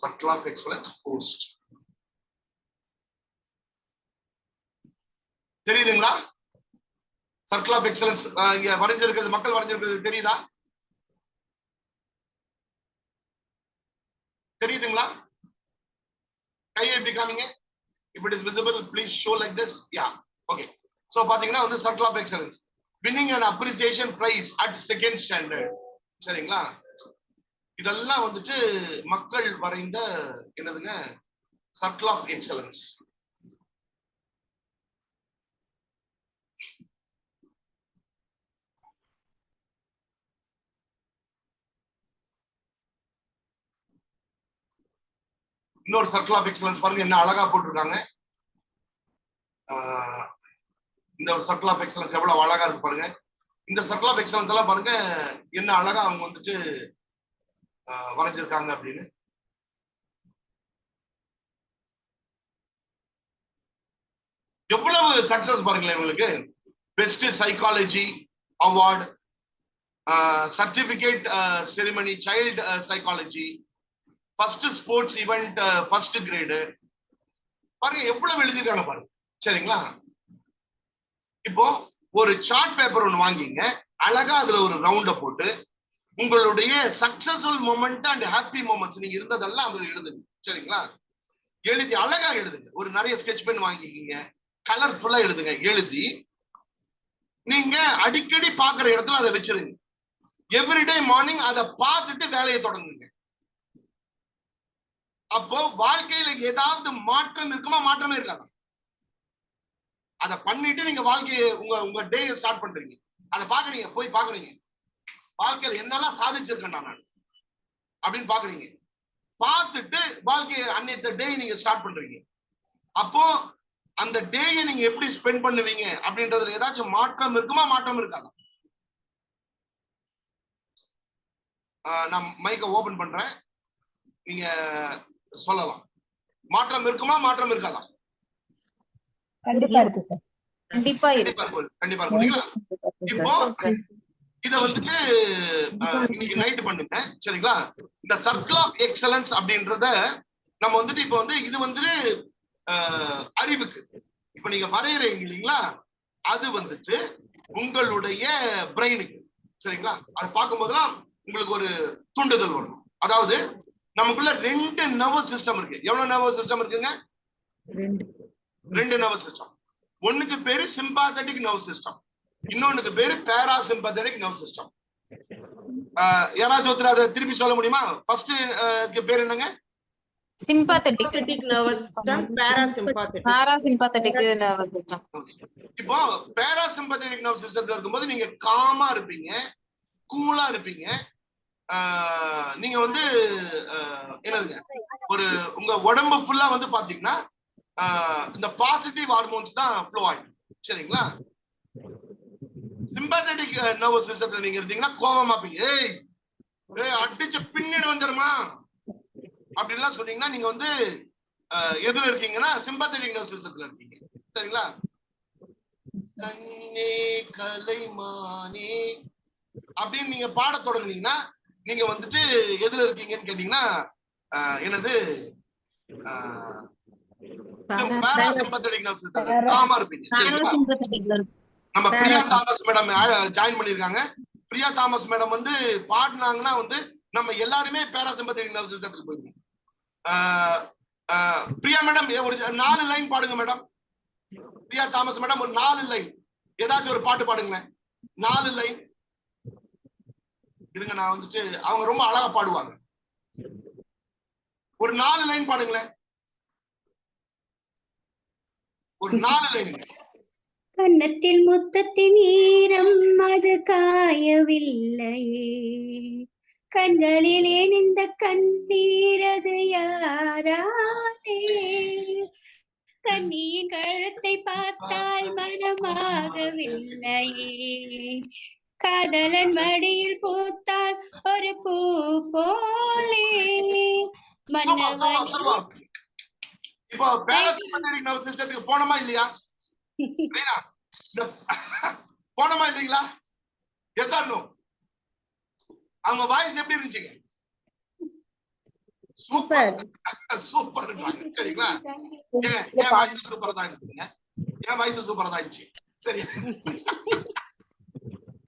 circle of excellence post. தெரியுதுங்களா? சர்க்கிள் ஆஃப் எக்ஸலன்ஸ் இங்க வரைஞ்சிருக்கிறது, மக்கள் வரைஞ்சிருக்கிறது தெரியுதா? தெரியுதுங்களா? கையை எப்படி காமிங்க. if it is visible please show like this. yeah, okay. so பாத்தீங்கன்னா வந்து circle of excellence, winning an appreciation prize at second standard. சரிங்களா? இதெல்லாம் வந்துட்டு மக்கள் வரைந்த என்னதுங்க, சர்க்கிள் ஆஃப் எக்ஸலன்ஸ். இன்னொரு சர்க்கிள் ஆஃப் எக்ஸலன்ஸ் பாருங்க, என்ன அழகா போட்டிருக்காங்க. இந்த ஒரு சர்க்கிள் ஆஃப் எக்ஸலன்ஸ் எவ்வளவு அழகா இருக்கு பாருங்க. இந்த சர்க்கிள் ஆஃப் எக்ஸலன்ஸ் எல்லாம் பாருங்க என்ன அழகா அவங்க வந்துட்டு வரைஞ்சிருக்காங்க அப்படின்னு. எவ்வளவு சக்சஸ் பாருங்களேன் இவங்களுக்கு. Best psychology award, certificate ceremony, child psychology, first sports event first grade. பாருங்க எவ்வளவு எழுதியிருக்காங்க பாருங்க. சரிங்களா? இப்போ ஒரு சார்ட் பேப்பர் ஒண்ணு வாங்கிங்க, அழகா அதுல ஒரு ரவுண்ட போட்டு உங்களுடைய successful moment and happy moments நீங்க இருந்ததெல்லாம் அதுல எழுதுங்க. சரிங்களா? எழுதி அழகா எழுதுங்க. ஒரு நிறைய ஸ்கெட்ச் பென் வாங்கிக்கிங்க, கலர்ஃபுல்லா எழுதுங்க. எழுதி நீங்க அடிக்கடி பாக்குற இடத்துல அதை வச்சிருங்க. எவ்ரிடே மார்னிங் அதை பார்த்துட்டு வேலையை தொடங்குங்க. அப்போ வாழ்க்கையில ஏதாவது மாற்றம் இருக்குமா? மாற்றமே இருக்காது. அதை பண்ணிட்டு நீங்க வாழ்க்கையை உங்க டேயை ஸ்டார்ட் பண்றீங்க. அதை பாக்குறீங்க, போய் பாக்குறீங்க வாழ்க்கையில என்னெல்லாம் சாதிச்சிருக்கேன் நான் அப்படின்னு பாக்குறீங்க. பார்த்துட்டு வாழ்க்கையை அன்னைத்த டே நீங்க ஸ்டார்ட் பண்றீங்க. அப்போ அந்த டேயை நீங்க எப்படி ஸ்பெண்ட் பண்ணுவீங்க அப்படின்றதுல ஏதாச்சும் மாற்றம் இருக்குமா? மாற்றம் இருக்காதா? நான் மைக்கை ஓபன் பண்றேன், நீங்க சொல்லலாம். மாற்றம் இருக்குமா? மாற்றம் இருக்காதா? கண்டிப்பா இருக்கு சார். கண்டிப்பா இருக்கும். இப்போ இத வந்துட்டு இன்னைக்கு நைட் பண்ணுங்க, சரிங்களா? இந்த சர்க்கிள் ஆஃப் எக்ஸலன்ஸ் அப்படின்றத நம்ம வந்துட்டு இப்ப வந்து இது வந்துட்டு அறிவுக்கு இப்ப நீங்க வரையறீங்க இல்லைங்களா, அது வந்துட்டு உங்களுடைய பிரெயினுக்கு, சரிங்களா? அதை பார்க்கும் போதெல்லாம் உங்களுக்கு ஒரு தூண்டுதல் வரும். அதாவது நமக்குள்ள 2 நர்வஸ் சிஸ்டம் இருக்கு. எவ்வளவு நர்வஸ் சிஸ்டம் இருக்குங்க? 2 நர்வஸ் சிஸ்டம். ஒண்ணுக்கு பேரு சிம்பாத்தட்டிக் நர்வஸ் சிஸ்டம், இன்னொன்னுக்கு பேரு பேராசிம்பத்தட்டிக் நர்வஸ் சிஸ்டம். யாராச்சும் ஒருத்தர் அதை திருப்பி சொல்ல முடியுமா? ஃபர்ஸ்ட் பேர் என்னங்க? Sympathetic nervous system, parasympathetic nervous system. இப்போ பேராசிம்பத்தட்டிக் நர்வஸ் சிஸ்டத்துல இருக்கும்போது நீங்க காமா இருப்பீங்க, கூலா இருப்பீங்க. நீங்க வந்து என்னதுங்க, ஒரு உங்க உடம்பு ஃபுல்லா வந்து பாத்தீங்கன்னா இந்த பாசிட்டிவ் ஹார்மோன்ஸ் தான் ஃப்ளோ ஆகும், சரிங்களா? சிம்பத்தட்டிக் நர்வஸ் சிஸ்டத்துல நீங்க இருந்தீங்கன்னா கோவமா இருப்பீங்க. ஏய் அடிச்ச பின்னிடு வந்துருமா அப்படின்லாம் சொன்னீங்கன்னா நீங்க வந்து எதுல இருக்கீங்கன்னா சிம்பத்தட்டிக் நர்வஸ் சிஸ்டத்துல இருக்கீங்க, சரிங்களா? கண்ணே கலைமானே அப்படின்னு நீங்க பாட தொடங்குனீங்கன்னா நீங்க வந்துட்டு எதுல இருக்கீங்கன்னு கேட்டீங்கன்னா என்னது பேராசிம்பத்தட்டிக் நர்வஸ் சிஸ்டத்துல காமா இருப்பீங்க, சரிங்களா? நம்ம பிரியா தாமஸ் மேடம் ஜாயின் பண்ணிருக்காங்க. பிரியா தாமஸ் மேடம் வந்து பாடினாங்கன்னா வந்து நம்ம எல்லாருமே பேராசிம்பத்தட்டிக் நர்வஸ் சிஸ்டத்துக்கு போயிருக்கோம். பிரியா மேடம் ஒரு 4 லைன் பாடுங்க மேடம். பிரியா தாமஸ் மேடம் ஒரு 4 லைன் ஏதாச்சும் ஒரு பாட்டு பாடுங்க. 4 லைன் இருங்க, நான் வந்துட்டு அவங்க ரொம்ப அழகா பாடுவாங்க. ஒரு 4 லைன் பாடுங்களேன், ஒரு 4 லைன். கன்னத்தில் முத்தத்தின் ஈரம் அது காயவில்லையே, கண்களில் ஏன் இந்த கண்ணீர் அது யாராலே, கண்ணியின் கழுத்தை பார்த்தால் மனமாகவில்லையே, காதலன் மடியில் பூத்தால் ஒரு பூ போலே மன்னவன். இப்போ பேராசிம்பத்தட்டிக் நர்வஸ் சிஸ்டத்துக்கு போனோமா இல்லையா? போனோமா இல்லைங்களா? Yes or no? அவங்க வாய்ஸ் எப்படி இருந்துச்சுங்க? சூப்பர் சூப்பர், சரிங்களா? என் வாய்ஸ் சூப்பரா தான் இருந்துச்சுங்க. என் வாய்ஸ் சூப்பரா தான் இருந்துச்சு, சரி.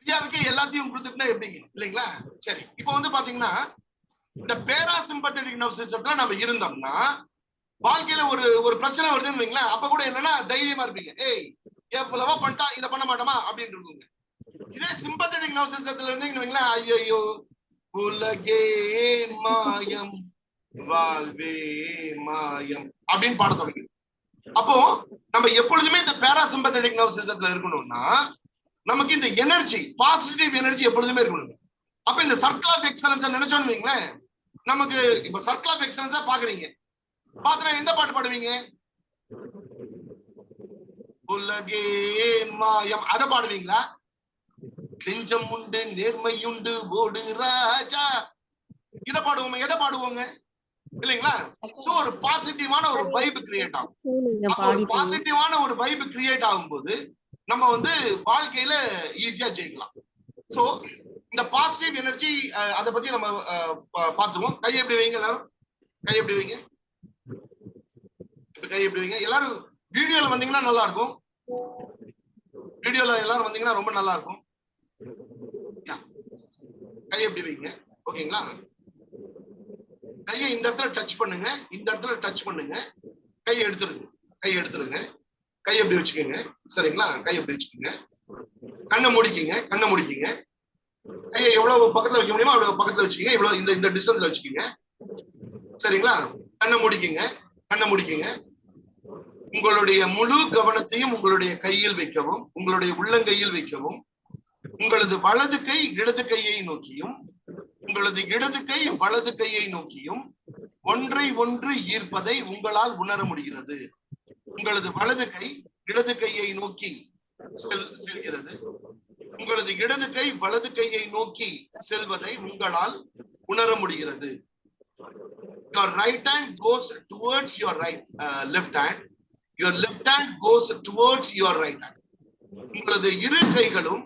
பிரியாவுக்கு எல்லாத்தையும் கொடுத்துட்டுனா எப்படிங்க, இல்லைங்களா? சரி, இப்போ வந்து பாத்தீங்கன்னா இந்த பேராசிம்பத்தட்டிக் நர்வஸ் சிஸ்டத்துல நம்ம இருந்தோம்னா வாழ்க்கையில ஒரு பிரச்சனை வருதுன்னு வைங்களேன், அப்ப கூட என்னன்னா தைரியமா இருப்பீங்க. ஏய் எவ்வளவோ பண்ணிட்டா இதை பண்ண மாட்டோமா அப்படின்னு இருக்குங்க. இதே சிம்பத்தட்டிக் நர்வஸ் சிஸ்டத்துல இருந்தீங்கன்னு வைங்களேன், ஐயோ உலகே மாயம் வாழ்வே மாயம் அப்படின்னு பாட தொடங்கி. அப்போ நம்ம எப்பொழுதுமே இந்த பேராசிம்பத்தட்டிக் நர்வஸ் சிஸ்டத்துல இருக்கணும்னா நமக்கு இந்த எனர்ஜி, பாசிட்டிவ் எனர்ஜி எப்பொழுதுமே இருக்கணும். அப்ப இந்த சர்க்கிள் ஆஃப் எக்ஸலன்ஸ் நினைச்சோன்னு வைங்களேன், நமக்கு இப்ப சர்க்கிள் ஆஃப் எக்ஸலன்ஸா பாக்குறீங்க, பாத்தா எந்த பாட்டு பாடுவீங்க? உலகே மாயம் அத பாடுவீங்களா? நெஞ்சம் உண்டு நேர்மையுண்டு ஓடு ராஜா இத பாடுவோம். எதை பாடுவோங்க, இல்லைங்களா? சோ ஒரு பாசிட்டிவான ஒரு வைப் கிரியேட் ஆகும். ஒரு பாசிட்டிவான ஒரு வைப் கிரியேட் ஆகும்போது நம்ம வந்து வாழ்க்கையில ஈஸியா ஜெயிக்கலாம். சோ இந்த பாசிட்டிவ் எனர்ஜி அதை பத்தி நம்ம பார்த்துருவோம். கை எப்படி வைங்க எல்லாரும், கை எப்படி வைங்க, கை எப்படி வைங்க. எல்லாரும் வீடியோல வந்தீங்கன்னா நல்லா இருக்கும். வீடியோல எல்லாரும் வந்தீங்கன்னா ரொம்ப நல்லா இருக்கும். கை எப்படி வைங்க, ஓகேங்களா? கையை இந்த இடத்துல டச் பண்ணுங்க, இந்த இடத்துல டச் பண்ணுங்க. கையை எடுத்துருங்க, கையை எடுத்துருங்க. கை எப்படி வச்சுக்கோங்க, சரிங்களா? கை எப்படி வச்சுக்கோங்க. கண்ணை முடிக்கிங்க, கண்ணை முடிக்கிங்க. கையை எவ்வளவு பக்கத்துல வைக்க முடியுமோ அவ்வளவு பக்கத்துல வச்சுக்கோங்க. இவ்வளவு இந்த டிஸ்டன்ஸ்ல வச்சுக்கோங்க, சரிங்களா? கண்ணை முடிக்குங்க, கண்ணை முடிக்குங்க. உங்களுடைய முழு கவனத்தையும் உங்களுடைய கையில் வைக்கவும், உங்களுடைய உள்ளங்கையில் வைக்கவும். உங்களது வலது கை இடது கையை நோக்கியும், உங்களது இடது கை வலது கையை நோக்கியும் ஒன்றை ஒன்று ஈர்ப்பதை உங்களால் உணர முடிகிறது. உங்களது வலது கை இடது கையை நோக்கி செல்கிறது. உங்களது இடது கை வலது கையை நோக்கி செல்வதை உங்களால் உணர முடிகிறது. Your right hand goes towards your left hand. Your left hand goes towards your right hand. உங்களது இரு கைகளும்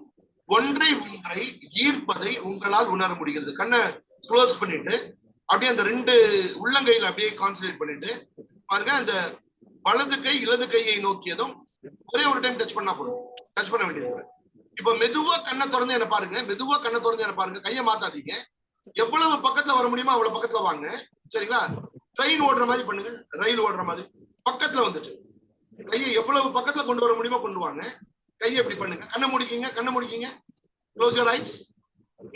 ஒன்றை ஒன்றை ஈர்ப்பதை உங்களால் உணர முடிகிறது. கண்ணை க்ளோஸ் பண்ணிட்டு அப்படியே அந்த ரெண்டு உள்ளங்கையில் அப்படியே கான்சன்ட்ரேட் பண்ணிட்டு பாருங்க. அந்த வலது கை இடது கையை நோக்கியதும் ஒரே ஒரு டைம் டச் பண்ணா போதும். டச் பண்ண வேண்டியது. இப்ப மெதுவா கண்ணை திறந்து என்ன பாருங்க, மெதுவா கண்ணை திறந்து என்ன பாருங்க. கையை மாத்தாதீங்க. எவ்வளவு பக்கத்துல வர முடியுமோ அவ்வளவு பக்கத்துல வாங்க. சரிங்களா? ட்ரெயின் ஓடுற மாதிரி பண்ணுங்க, ரயில் ஓடுற மாதிரி பக்கத்துல வந்துட்டு கையை எவ்வளவு பக்கத்துல கொண்டு வர முடியுமோ கொண்டு வாங்க. கையை எப்படி பண்ணுங்க. கண்ணை முடிக்கீங்க, கண்ணை முடிக்கீங்க. Close your eyes.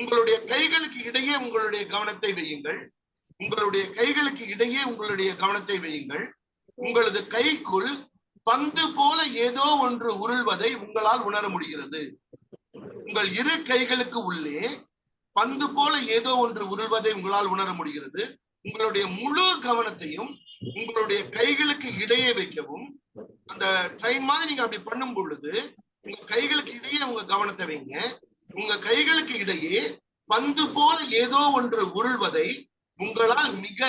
உங்களுடைய கைகளுக்கு இடையே உங்களுடைய கவனத்தை வையுங்கள். உங்களுடைய கைகளுக்கு இடையே உங்களுடைய கவனத்தை வையுங்கள். உங்களது கைக்குள் பந்து போல ஏதோ ஒன்று உருள்வதை உங்களால் உணர முடிகிறது. உங்கள் இரு கைகளுக்கு உள்ளே பந்து போல ஏதோ ஒன்று உருள்வதை உங்களால் உணர முடிகிறது. உங்களுடைய முழு கவனத்தையும் உங்களுடைய கைகளுக்கு இடையே வைக்கவும். அந்த ட்ரெயின் மாதிரி நீங்க அப்படி பண்ணும் பொழுது உங்க கைகளுக்கு இடையே உங்க கவனத்தை வைங்க. உங்க கைகளுக்கு இடையே பந்து போல ஏதோ ஒன்று உருள்வதை உங்களால் மிக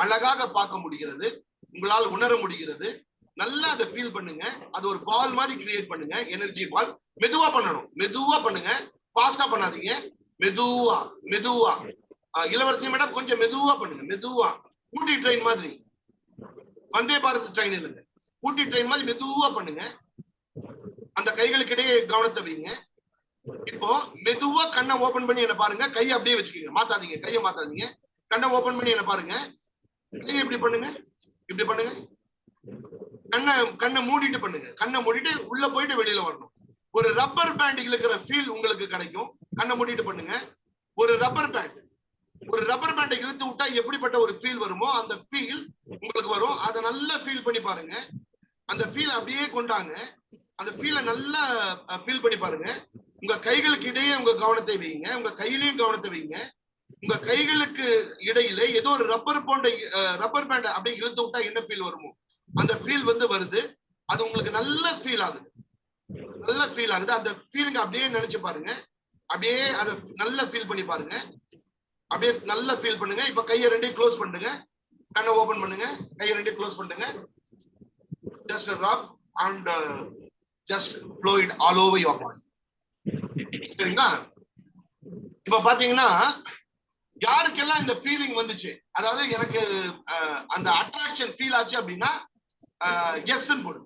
அழகாக பார்க்க முடிகிறது, உங்களால் உணர முடிகிறது. நல்லா அதை ஃபீல் பண்ணுங்க. அது ஒரு பால் மாதிரி கிரியேட் பண்ணுங்க, எனர்ஜி பால். மெதுவா பண்ணணும், மெதுவா பண்ணுங்க, ஃபாஸ்டா பண்ணாதீங்க. மெதுவா மெதுவா. இளவரசி மேடம் கொஞ்சம் மெதுவா பண்ணுங்க, மெதுவா. ஊட்டி ட்ரெயின் மாதிரி, வந்தே பாரத் ட்ரெயின் இல்லைங்க, ஊட்டி ட்ரெயின் மாதிரி மெதுவா பண்ணுங்க. அந்த கைகளுக்கு இடையே கவனத்தை வைங்க. இப்போ மெதுவா கண்ணை ஓபன் பண்ணி என்ன பாருங்க. கையை அப்படியே வச்சுக்கோங்க, மாத்தாதீங்க, கையை மாத்தாதீங்க. கண்ணை ஓபன் பண்ணி என்ன பாருங்க. கையை இப்படி பண்ணுங்க, இப்படி பண்ணுங்க. கண்ணை மூடிட்டு பண்ணுங்க. கண்ணை மூடிட்டு உள்ள போயிட்டு வெளியில வரணும். ஒரு ரப்பர் பேண்ட் இழுக்கிற ஃபீல் உங்களுக்கு கிடைக்கும். கண்ணை மூடிட்டு பண்ணுங்க. ஒரு ரப்பர் பேண்டை இழுத்து விட்டா எப்படிப்பட்ட ஒரு ஃபீல் வருமோ அந்த ஃபீல் உங்களுக்கு வரும். அதை நல்லா ஃபீல் பண்ணி பாருங்க. அந்த ஃபீல் அப்படியே கொண்டாங்க. அந்த ஃபீலை நல்லா ஃபீல் பண்ணி பாருங்க. உங்க கைகளுக்கு இடையே உங்க கவனத்தை வைங்க. உங்க கையிலையும் கவனத்தை வைங்க. உங்க கைகளுக்கு இடையில ஏதோ ஒரு ரப்பர் பேண்டை அப்படியே இழுத்து விட்டா என்ன ஃபீல் வருமோ அந்த ஃபீல் வருது. அது உங்களுக்கு நல்ல ஃபீல் ஆகுது, நல்ல ஃபீல் ஆகுது. அந்த ஃபீலிங் அப்படியே நினைச்சு பாருங்க. அப்படியே அதை நல்லா ஃபீல் பண்ணி பாருங்க. அப்படியே நல்லா ஃபீல் பண்ணுங்க. இப்ப கையை ரெண்டையும் க்ளோஸ் பண்ணுங்க. கண்ணை ஓபன் பண்ணுங்க. கையை ரெண்டையும் க்ளோஸ் பண்ணுங்க. Just rub and just flow it all over your body. சரிங்களா? இப்ப பாத்தீங்கன்னா யாருக்கெல்லாம் இந்த ஃபீலிங் வந்துச்சு, அதாவது எனக்கு அந்த அட்ராக்ஷன் ஃபீல் ஆச்சு அப்படின்னா எஸ் போடு.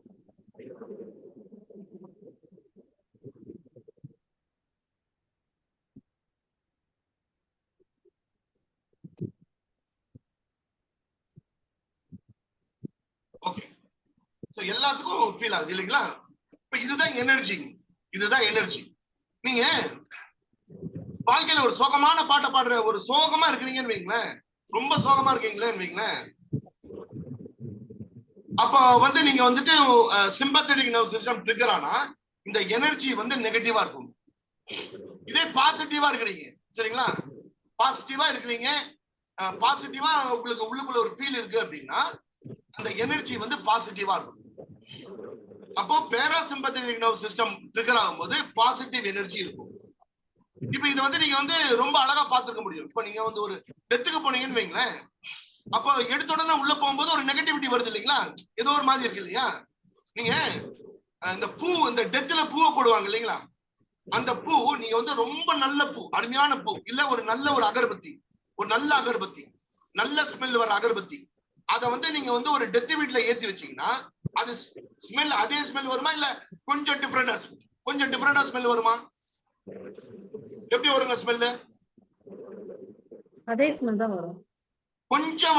ஓகே, சோ எல்லாத்துக்கும் ஃபீல் ஆகுது இல்லைங்களா? இப்ப இதுதான் எனர்ஜி, இதுதான் எனர்ஜி. நீங்க வாழ்க்கையில ஒரு சோகமான பாட்டை பாடுற, ஒரு சோகமா இருக்கிறீங்கன்னு வைங்களேன், ரொம்ப சோகமா இருக்கீங்களேன்னு வைங்களேன், அப்ப நீங்க சிம்பத்தட்டிக் நர்வ் சிஸ்டம் ட்ரிகர் ஆனா இந்த எனர்ஜி நெகட்டிவா இருக்கும். இதே பாசிட்டிவா இருக்கிறீங்க, சரிங்களா, பாசிட்டிவா இருக்கிறீங்க, பாசிட்டிவா உங்களுக்கு உள்ளுக்குள்ள ஒரு ஃபீல் இருக்கு அப்படின்னா அந்த எனர்ஜி பாசிட்டிவா இருக்கும். அப்போ பேராசிம்பத்தட்டிக் நர்வ் சிஸ்டம் ட்ரிகர் ஆகும்போது பாசிட்டிவ் எனர்ஜி இருக்கும். இப்ப இது நீங்க ரொம்ப அழகா பாத்துக்க முடியும். இப்ப நீங்க ஒரு டெத்துக்கு போனீங்கன்னு வைங்களேன், அப்ப எடுத்த உடனே உள்ள போகும்போது ஒரு நெகட்டிவிட்டி வருது இல்லைங்களா, ஏதோ ஒரு மாதிரி இருக்கு இல்லையா? நீங்க இந்த டெத்துல பூவை போடுவாங்க இல்லைங்களா, அந்த பூ நீங்க ரொம்ப நல்ல பூ, அருமையான பூ, இல்ல ஒரு அகர்பத்தி, ஒரு நல்ல அகர்பத்தி, நல்ல ஸ்மெல் வர அகர்பத்தி, அத நீங்க ஒரு டெத் வீட்டுல ஏத்தி வச்சீங்கன்னா அது ஸ்மெல் அதே ஸ்மெல் வருமா, இல்ல கொஞ்சம் டிஃபரெண்டா ஸ்மெல் வருமா? எப்படி வருங்க ஸ்மெல்? அதே ஸ்மெல் தான் வரும். கொஞ்சம்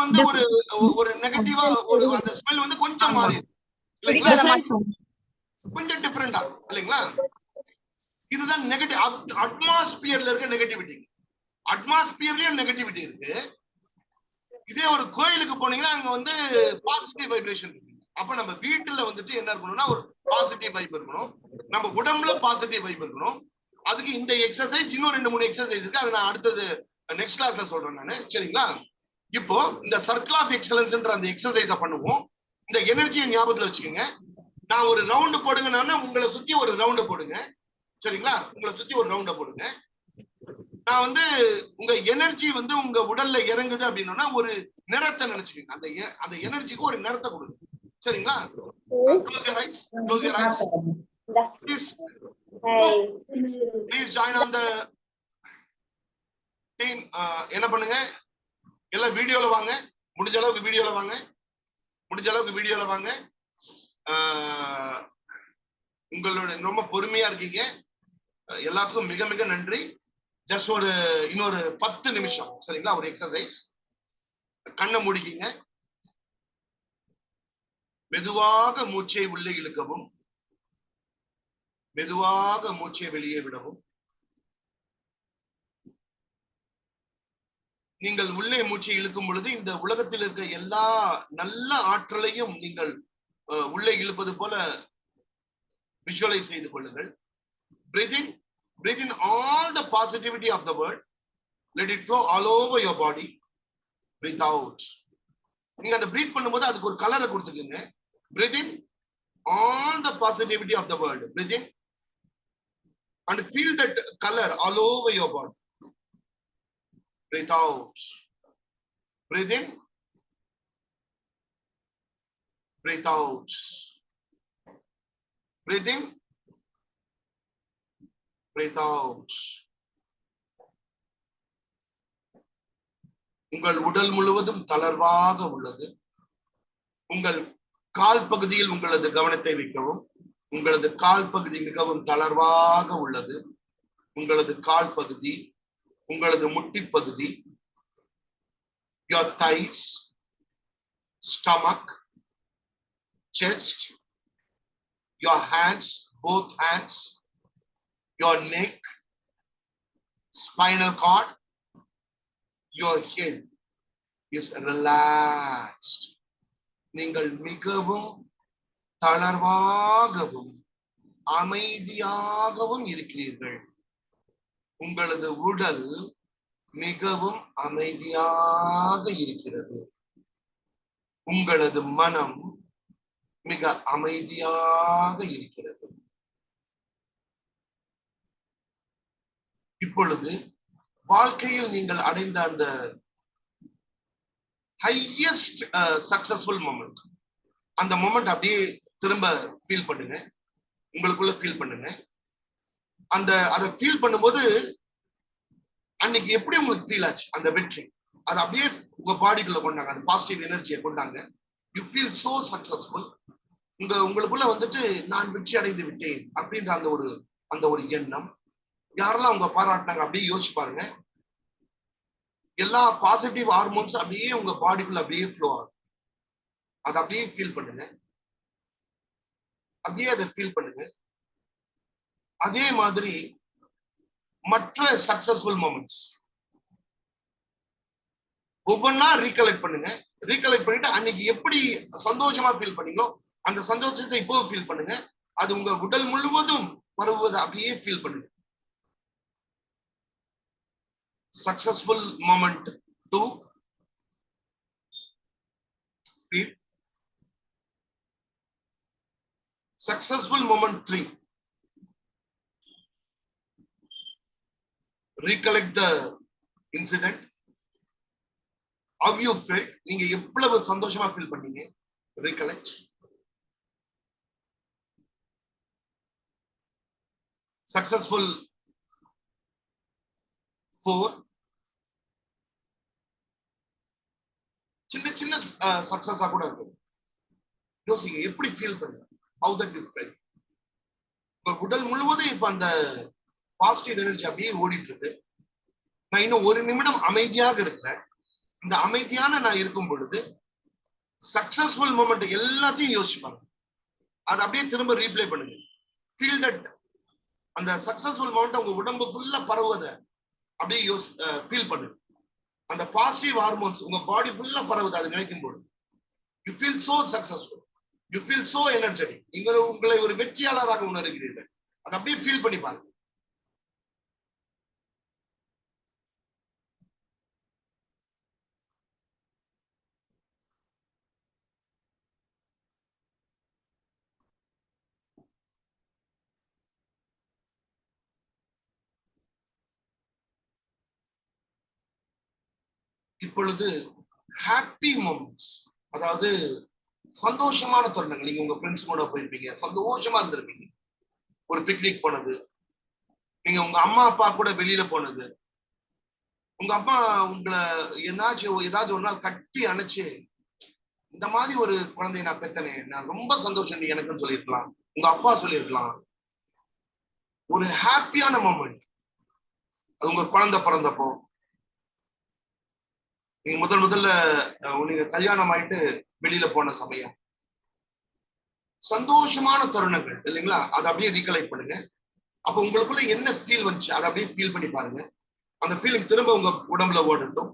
ஒரு நெகட்டிவா அந்த ஸ்மெல் கொஞ்சம் மாறி இல்லைங்களா, கொஞ்சம் டிஃபரெண்டா இல்லைங்களா? இதுதான் நெகட்டிவ் அட்மாஸ்பியர்ல இருக்க நெகட்டிவிட்டி. அட்மாஸ்பியர்லயும் நெகட்டிவிட்டி இருக்கு, இதே ஒரு கோயிலுக்கு போனீங்கன்னா அங்க வந்து பாசிட்டிவ் வைப்ரேஷன் இருக்கு. அப்ப நம்ம வீட்டுல வந்துட்டு என்ன இருக்கணும்னா ஒரு பாசிட்டிவ் வைப் இருக்கணும், நம்ம உடம்புல பாசிட்டிவ் வைப் இருக்கணும். அதுக்கு இந்த எக்ஸசைஸ் இன்னும் 2-3 எக்ஸசைஸ் இருக்கு, அதை நான் அடுத்தது நெக்ஸ்ட் கிளாஸ்ல சொல்றேன் நானு. சரிங்களா? இப்போ இந்த சர்க்கிள் ஆஃப் எக்ஸலன்ஸ்ன்ற அந்த எக்ஸசைஸ பண்ணுவோம். இந்த எனர்ஜியை ஞாபகத்துல வச்சுக்கோங்க. நான் ஒரு ரவுண்டு போடுங்கன்னா உங்களை சுத்தி ஒரு ரவுண்டு போடுங்க. சரிங்களா? உங்களை சுத்தி ஒரு ரவுண்ட போடுங்க. நான் வந்து உங்க எனர்ஜி வந்து உங்க உடல்ல இறங்குது அப்படின்னா ஒரு நிறத்தை நினைச்சுக்கீங்க. அந்த எனர்ஜிக்கு ஒரு நிறத்தை கொடுங்க. சரிங்களா? Close your eyes. Close your eyes. Please join on the team. என்ன பண்ணுங்க, எல்லாம் வீடியோல வாங்க, முடிஞ்ச அளவுக்கு வீடியோல வாங்க, முடிஞ்ச அளவுக்கு வீடியோல வாங்க. உங்களோட ரொம்ப பொறுமையா இருக்கீங்க, எல்லாத்துக்கும் மிக மிக நன்றி. ஜஸ்ட் ஒரு இன்னொரு 10 நிமிஷம் சரிங்களா, ஒரு எக்ஸசைஸ். கண்ணை மூடிக்கிங்க, மெதுவாக மூச்சை உள்ளே இழுக்கவும், மெதுவாக மூச்சை வெளியே விடவும். நீங்கள் உள்ளே மூச்சை இழுக்கும் பொழுது இந்த உலகத்தில் இருக்க எல்லா நல்ல ஆற்றலையும் நீங்கள் உள்ளே இழுப்பது போல விஷுவலைஸ் செய்து கொள்ளுங்கள். Breathe in. Breathe in all the positivity of the world. Let it flow all over your body. Breathe out. நீங்க அந்த பிரீத் பண்ணும்போது அதுக்கு ஒரு கலரை கொடுத்துக்கீங்க. Breathe in all the positivity of the world. Breathe in and feel that color all over your body. Breathe out. Breathe in. Breathe out. Breathe in. Breathe out. உங்கள் உடல் முழுவதும் தளர்வாக உள்ளது. உங்கள் கால் பகுதியில் உங்களது கவனத்தை வைக்கவும். உங்களது கால் பகுதி மிகவும் தளர்வாக உள்ளது. உங்களது கால் பகுதி, உங்களது முட்டி பகுதி, your thighs, stomach, chest, your hands, both hands, your neck, spinal cord, your head is relaxed. நீங்கள் மிகவும் தளர்வாகவும் அமைதியாகவும் இருக்கிறீர்கள். உங்களது உடல் மிகவும் அமைதியாக இருக்கிறது. உங்களது மனம் மிக அமைதியாக இருக்கிறது. இப்பொழுது வாழ்க்கையில் நீங்கள் அடைந்த அந்த ஹையஸ்ட் சக்சஸ்ஃபுல் மொமெண்ட், அந்த மொமெண்ட் அப்படியே திரும்ப ஃபீல் பண்ணுங்க, உங்களுக்குள்ள ஃபீல் பண்ணுங்க. அதை ஃபீல் பண்ணும்போது அன்னைக்கு எப்படி உங்களுக்கு ஃபீல் ஆச்சு, அந்த வெற்றி அதை அப்படியே உங்க பாடிக்குள்ள கொண்டாங்க, அந்த பாசிட்டிவ் எனர்ஜியை கொண்டாங்க. You feel so successful. உங்களுக்குள்ள வந்துட்டு நான் வெற்றி அடைந்து விட்டேன் அப்படின்ற அந்த ஒரு எண்ணம். யாரெல்லாம் உங்க பாராட்டினாங்க அப்படியே யோசிச்சு பாருங்க. எல்லா பாசிட்டிவ் ஹார்மோன்ஸ் அப்படியே உங்க பாடிக்குள்ள அப்படியே ஃப்ளோ ஆகும். அதை அப்படியே ஃபீல் பண்ணுங்க, அப்படியே அதை ஃபீல் பண்ணுங்க. அதே மாதிரி மற்ற சக்சஸ்ஃபுல் மொமெண்ட்ஸ் ஒவ்வொன்னா ரீகலெக்ட் பண்ணுங்க. ரீகலெக்ட் பண்ணிட்டு அன்னைக்கு எப்படி சந்தோஷமா ஃபீல் பண்ணீங்களோ அந்த சந்தோஷத்தை இப்போ ஃபீல் பண்ணுங்க. அது உங்க உடல் முழுவதும் பரவுவதை அப்படியே ஃபீல் பண்ணுங்க. Successful moment 2, feel. Successful moment 3, recollect the incident. How you felt, நீங்க எவ்வளவு சந்தோஷமா ஃபீல் பண்ணீங்க, recollect. Successful 4, சின்ன சின்ன சக்சஸா கூட இருக்கு. யோசிங்க எப்படி ஃபீல் பண்ணுங்க, how that you felt. உங்க உடல் முழுவதும் இப்ப அந்த பாசிட்டிவ் எனர்ஜி அப்படியே ஓடிட்டு இருக்கு. நான் இன்னும் ஒரு நிமிடம் அமைதியாக இருக்கிறேன். இந்த அமைதியான நான் இருக்கும் பொழுது சக்சஸ்ஃபுல் மொமெண்ட் எல்லாத்தையும் யோசிப்பாங்க. அதை அப்படியே திரும்ப ரீப்ளே பண்ணுங்க. ஃபீல் தட் அந்த சக்சஸ்ஃபுல் மொமெண்ட் உங்க உடம்பு ஃபுல்லா பரவுவதை அப்படியே ஃபீல் பண்ணுங்க. அந்த பாசிட்டிவ் ஹார்மோன்ஸ் உங்க பாடி ஃபுல்லா பரவுது அது நினைக்கும் போது. You feel so successful, you feel so energetic. நீங்கள் உங்களை ஒரு வெற்றியாளராக உணர்கிறீர்கள். அதை அப்படியே ஃபீல் பண்ணி பாருங்க. இப்பொழுது ஹாப்பி மொமெண்ட்ஸ், அதாவது சந்தோஷமான தருணங்கள். நீங்க உங்க ஃப்ரெண்ட்ஸ் கூட போயிருப்பீங்க, சந்தோஷமா இருந்திருப்பீங்க. ஒரு பிக்னிக் போனது, நீங்க உங்க அம்மா அப்பா கூட வெளியில போனது, உங்க அம்மா உங்களை ஏதாச்சும் ஒரு நாள் கட்டி அணைச்சு இந்த மாதிரி ஒரு குழந்தைய நான் பெத்தனே, நான் ரொம்ப சந்தோஷம் நீ எனக்குன்னு சொல்லியிருக்கலாம், உங்க அப்பா சொல்லியிருக்கலாம். ஒரு ஹாப்பியான மொமெண்ட் அது உங்க குழந்தை பிறந்தப்போ, நீங்க முதல்ல நீங்க கல்யாணம் ஆயிட்டு வெளியில போன சமயம், சந்தோஷமான தருணங்கள் இல்லைங்களா? அதை அப்படியே ரீகலெக்ட் பண்ணுங்க. அப்ப உங்களுக்குள்ள என்ன ஃபீல் வந்துச்சு அதை அப்படியே ஃபீல் பண்ணி பாருங்க. அந்த ஃபீலிங் திரும்ப உங்க உடம்புல ஓடட்டும்.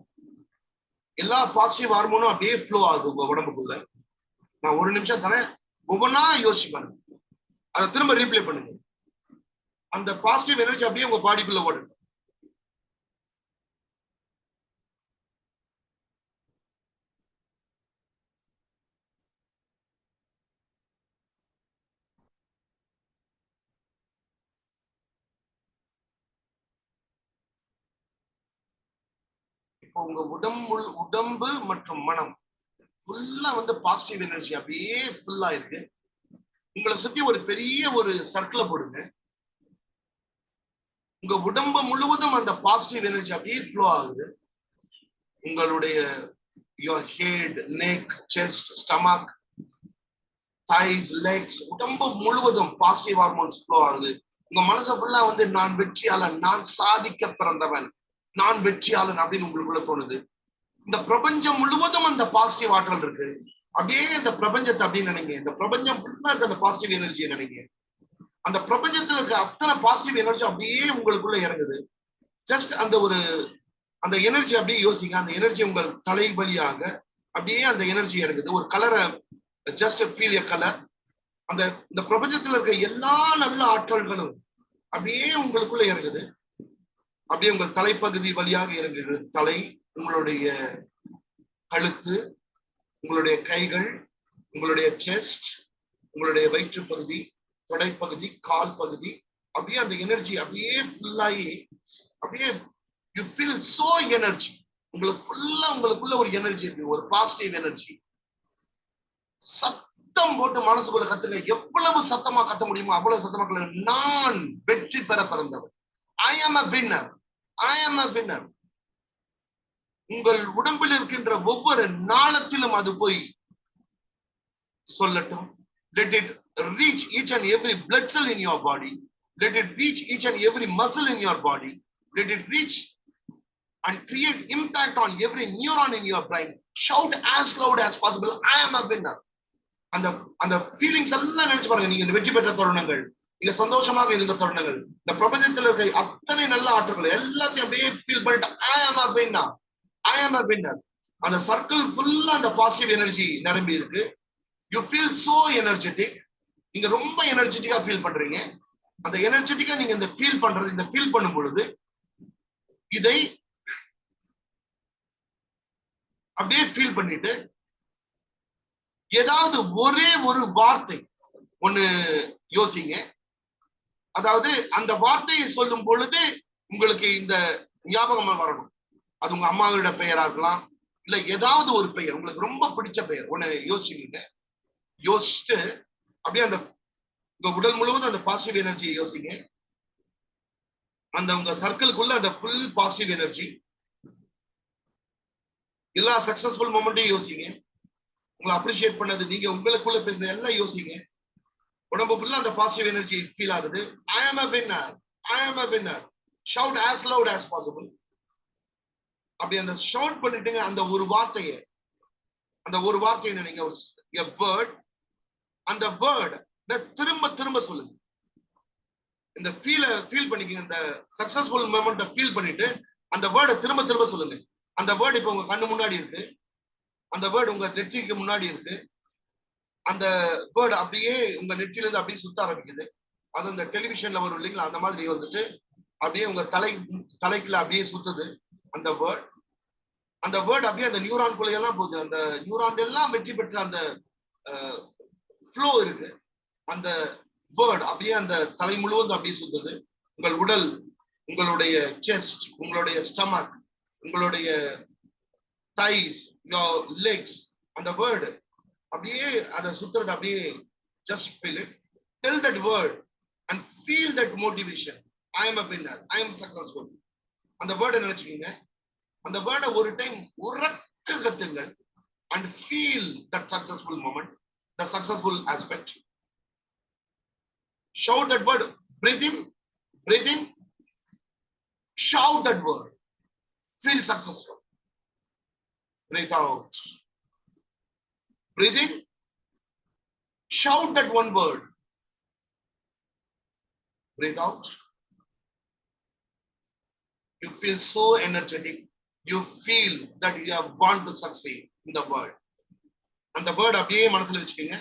எல்லா பாசிட்டிவ் ஹார்மோனும் அப்படியே ஃப்ளோ ஆகுது உங்க உடம்புக்குள்ள. நான் ஒரு நிமிஷம் தரேன், ஒவ்வொன்னா யோசிச்சு பாருங்க, அதை திரும்ப ரீப்ளே பண்ணுங்க. அந்த பாசிட்டிவ் எனர்ஜி அப்படியே உங்க பாடிக்குள்ள ஓடட்டும். இப்போ உங்க உடம்பு மற்றும் மனம் ஃபுல்லா வந்து பாசிட்டிவ் எனர்ஜி அப்படியே ஃபுல்லா இருக்கு. உங்களை சுத்தி ஒரு பெரிய ஒரு சர்க்கிளை போடுங்க. உங்க உடம்பு முழுவதும் அந்த பாசிட்டிவ் எனர்ஜி அப்படியே ஃப்ளோ ஆகுது. உங்களுடைய your head, neck, chest, stomach, thighs, legs, உடம்பு முழுவதும் பாசிட்டிவ் ஹார்மோன்ஸ் ஃப்ளோ ஆகுது. உங்க மனசு ஃபுல்லா வந்து நான் வெற்றியாளன், நான் சாதிக்க பிறந்தவன், நான் வெற்றியாளன் அப்படின்னு உங்களுக்குள்ள தோணுது. இந்த பிரபஞ்சம் முழுவதும் அந்த பாசிட்டிவ் ஆற்றல் இருக்கு. அப்படியே இந்த பிரபஞ்சத்தை அப்படின்னு நினைங்க. இந்த பிரபஞ்சம் ஃபுல்லா இருக்க அந்த பாசிட்டிவ் எனர்ஜியை நினைங்க. அந்த பிரபஞ்சத்துல இருக்க அத்தனை பாசிட்டிவ் எனர்ஜி அப்படியே உங்களுக்குள்ள இறங்குது. ஜஸ்ட் அந்த எனர்ஜி அப்படியே யோசிங்க. அந்த எனர்ஜி உங்கள் தலை வழியாக அப்படியே அந்த எனர்ஜி இறங்குது. ஒரு கலரை ஜஸ்ட் ஃபீல் எ கலர். இந்த பிரபஞ்சத்துல இருக்க எல்லா நல்ல ஆற்றல்களும் அப்படியே உங்களுக்குள்ள இறங்குது. அப்படியே உங்கள் தலைப்பகுதி வழியாக இறங்குகிறது. தலை, உங்களுடைய கழுத்து, உங்களுடைய கைகள், உங்களுடைய செஸ்ட், உங்களுடைய வயிற்று பகுதி, தொடைப்பகுதி, கால் பகுதி, அப்படியே அந்த எனர்ஜி அப்படியே ஃபுல்லாகி அப்படியே யூ ஃபீல் சோ எனர்ஜி. உங்களுக்குள்ள ஒரு எனர்ஜி இருக்கு, ஒரு பாசிட்டிவ் எனர்ஜி. சத்தம் போட்டு மனசுக்குள்ள கத்துங்க. எவ்வளவு சத்தமா கத்த முடியுமோ அவ்வளவு சத்தமா கத்துங்க. நான் வெற்றி பெற பிறந்தவன். I am a winner. I am a winner. உங்கள் உடம்பில் இருக்கின்ற ஒவ்வொரு நாளத்திலும் அது போய் சொல்லட்டும். Let it reach each and every blood cell in your body. Let it reach each and every muscle in your body. Let it reach and create impact on every neuron in your brain. Shout as loud as possible, I am a winner. அந்த feelings எல்லாம் நினைச்சு பாருங்க. நீங்க வெற்றி பெற்ற தருணங்கள், நீங்க சந்தோஷமாக இருந்த தருணங்கள், இந்த பிரபஞ்சத்தில் இருக்க அத்தனை நல்ல ஆற்றல்கள் எல்லாத்தையும் அப்படியே ஃபீல் பண்ணிட்டு I am a winner, I am a winner. அந்த சர்க்கிள் ஃபுல்லா அந்த பாசிட்டிவ் எனர்ஜி நிரம்பி இருக்கு. You feel so energetic. நீங்க ரொம்ப எனர்ஜெட்டிக்கா ஃபீல் பண்றீங்க. அந்த எனர்ஜெட்டிக்கா நீங்க இந்த ஃபீல் பண்ணும் பொழுது இதை அப்படியே ஃபீல் பண்ணிட்டு ஏதாவது ஒரே ஒரு வார்த்தை ஒண்ணு யோசிங்க. அதாவது அந்த வார்த்தையை சொல்லும் பொழுது உங்களுக்கு இந்த ஞாபகம் வரணும். அது உங்க அம்மாவோட பெயரா இருக்கலாம், இல்ல ஏதாவது ஒரு பெயர் உங்களுக்கு ரொம்ப பிடிச்ச பெயர் ஒண்ணு யோசிச்சுங்க. யோசிச்சுட்டு அப்படியே உங்க உடல் முழுவதும் அந்த பாசிட்டிவ் எனர்ஜியை யோசிங்க. உங்க சர்க்கிள்குள்ள அந்த ஃபுல் பாசிட்டிவ் எனர்ஜி, எல்லா சக்சஸ்ஃபுல் மொமெண்ட்டையும் யோசிங்க. உங்களை அப்ரிஷியேட் பண்ணது, நீங்க உங்களுக்குள்ள பேசுனது எல்லாம் யோசிங்க. உடம்பு ஃபுல்லா அந்த பாசிட்டிவ் எனர்ஜி ஃபீல் ஆகுது. I am a winner, I am a winner. Shout as loud as possible. அப்படி அந்த ஷவுட் பண்ணிட்டுங்க. அந்த ஒரு வார்த்தையை நீங்க a word, அந்த வேர்ட் திரும்ப திரும்ப சொல்லுங்க. இந்த ஃபீல் பண்ணிக்கங்க. இந்த சக்சஸ்ஃபுல் மொமெண்ட்டை ஃபீல் பண்ணிட்டு அந்த வேர்டை திரும்ப திரும்ப சொல்லுங்க. அந்த வேர்டு இப்ப உங்க கண்ணு முன்னாடி இருக்கு, அந்த வேர்டு உங்க நெற்றிக்கு முன்னாடி இருக்கு, அந்த வேர்டு அப்படியே உங்க நெற்றில இருந்து அப்படியே சுத்த ஆரம்பிக்குது. அது இந்த டெலிவிஷன்ல வரும் இல்லைங்களா, அந்த மாதிரி வந்துட்டு அப்படியே உங்க தலைக்குள்ள அப்படியே சுத்துது அந்த வேர்ட். அந்த வேர்ட் அப்படியே அந்த நியூரான் குள்ளையெல்லாம் போகுது. அந்த நியூரான் எல்லாம் வெற்றி பெற்ற அந்த ஃப்ளோ இருக்கு. அந்த வேர்ட் அப்படியே அந்த தலை முழுவதும் அப்படியே சுத்துது. உங்கள் உடல், உங்களுடைய செஸ்ட், உங்களுடைய ஸ்டமக், உங்களுடைய தைஸ், யோர் லெக்ஸ், அந்த வேர்டு அப்படியே அதை சுத்துறது. அப்படியே just feel it, tell that word and feel that motivation. I am a winner, I am successful. அந்த வேர்டை நினைச்சுக்கீங்க. அந்த வேர்டை ஒரு டைம் உறக்க கத்துங்கள் and feel that successful moment, the successful aspect. Shout that word. Breathe in, breathe in, shout that word. Feel successful. Breathe out. Breathe in, shout that one word. Breathe out. You feel so energetic. You feel that you have want to succeed in the world. அந்த word அப்படியே மனசுல வச்சுக்கோங்க.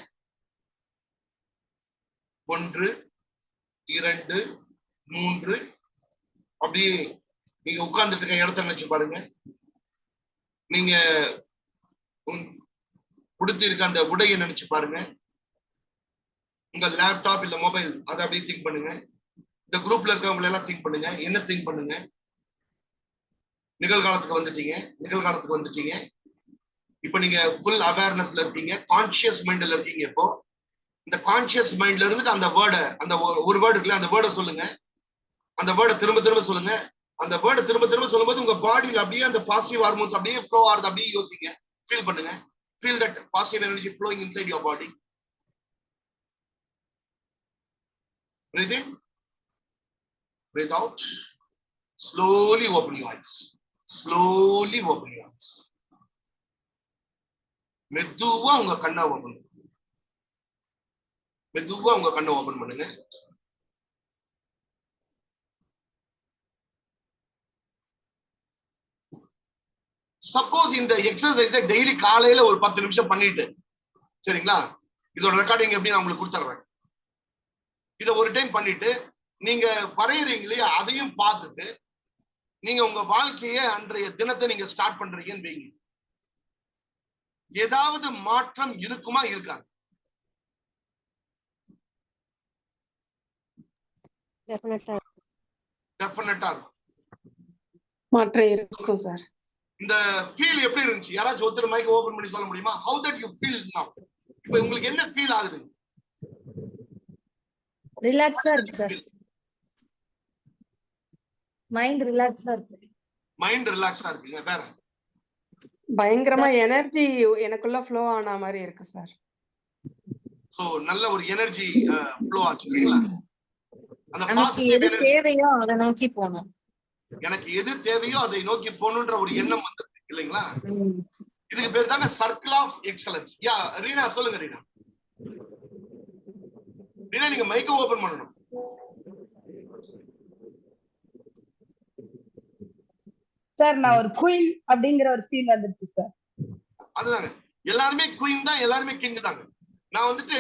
1 2 3 அப்படியே நீங்க உட்கார்ந்துட்டு இருக்க இடத்த நினைச்சு பாருங்க. நீங்க உடுத்திருக்க அந்த உடையை நினைச்சு பாருங்க. உங்க லேப்டாப் இல்ல மொபைல் அதை அப்படியே திங்க் பண்ணுங்க. இந்த குரூப்ல இருக்கவங்களை எல்லாம் திங்க் பண்ணுங்க. என்ன திங்க் பண்ணுங்க? நிகழ்காலத்துக்கு வந்துட்டீங்க. இப்ப நீங்க ஃபுல் அவேர்னஸ்ல இருக்கீங்க, கான்சியஸ் மைண்ட்ல இருக்கீங்க. இப்போ இந்த கான்சியஸ் மைண்ட்ல இருந்துட்டு அந்த வேர்டை, அந்த ஒரு வேர்டு இருக்குல்ல, அந்த வேர்டை சொல்லுங்க. அந்த வேர்டை திரும்ப திரும்ப சொல்லுங்க. அந்த வேர்டை திரும்ப திரும்ப சொல்லும்போது உங்க பாடியில அப்படியே அந்த பாசிட்டிவ் ஹார்மோன்ஸ் அப்படியே ஃப்ளோ ஆகுது. அப்படியே யோசிங்க, ஃபீல் பண்ணுங்க. Feel that positive energy flowing inside your body. Breathe in, breathe out. Slowly open your eyes. Slowly open your eyes. மெதுவா உங்க கண்ணை ஓபன் பண்ணுங்க. சப்போஸ் இந்த எக்ஸசைஸை டெய்லி காலையில ஒரு 10 நிமிஷம் பண்ணிட்டு, சரிங்களா, இதோட ரெக்கார்டிங் எப்படி நான் உங்களுக்கு கொடுத்துறேன். இதை ஒரு டைம் பண்ணிட்டு நீங்க வரையறீங்களே, அதையும் பார்த்துட்டு நீங்க உங்க வாழ்க்கைய அன்றைய தினத்தை நீங்க ஸ்டார்ட் பண்றீங்கன்னு வைங்க. ஏதாவது மாற்றம் இருக்குமா? இருக்காது? டெஃபினட்டா இருக்கும். மாற்றம் இருக்கும் சார். இந்த ஃபீல் எப்படி இருந்துச்சு? யாராச்சும் ஒருத்தர் மைக் ஓபன் பண்ணி சொல்ல முடியுமா? how that you feel now? இப்போ உங்களுக்கு என்ன ஃபீல் ஆகுது? ரிலாக்ஸா இருக்கு சார். மைண்ட் ரிலாக்ஸா இருக்கு. மைண்ட் ரிலாக்ஸா இருக்குங்க. வேற பயங்கரமா எனர்ஜி எனக்குள்ள ஃப்ளோ ஆன மாதிரி இருக்கு சார். சோ நல்ல ஒரு எனர்ஜி ஃப்ளோ ஆச்சு இல்லைங்களா? அந்த நமக்கு எது தேவையோ அதை நோக்கி போகணும். எனக்கு எது தேவையோ அதை நோக்கி போகணும்ன்ற ஒரு எண்ணம் வந்தது இல்லைங்களா? இதுக்கு பேர் தாங்க சர்க்கிள் ஆஃப் எக்ஸலன்ஸ். யா ரீனா சொல்லுங்க. ரீனா நீங்க மைக்க ஓபன் பண்ணணும். சார் நான் ஒரு குயின் அப்படிங்கிற ஒரு ஃபீல் வந்துருச்சு சார். அதுதாங்க, எல்லாருமே குயின் தான், எல்லாருமே கிங் தாங்க. நான் வந்துட்டு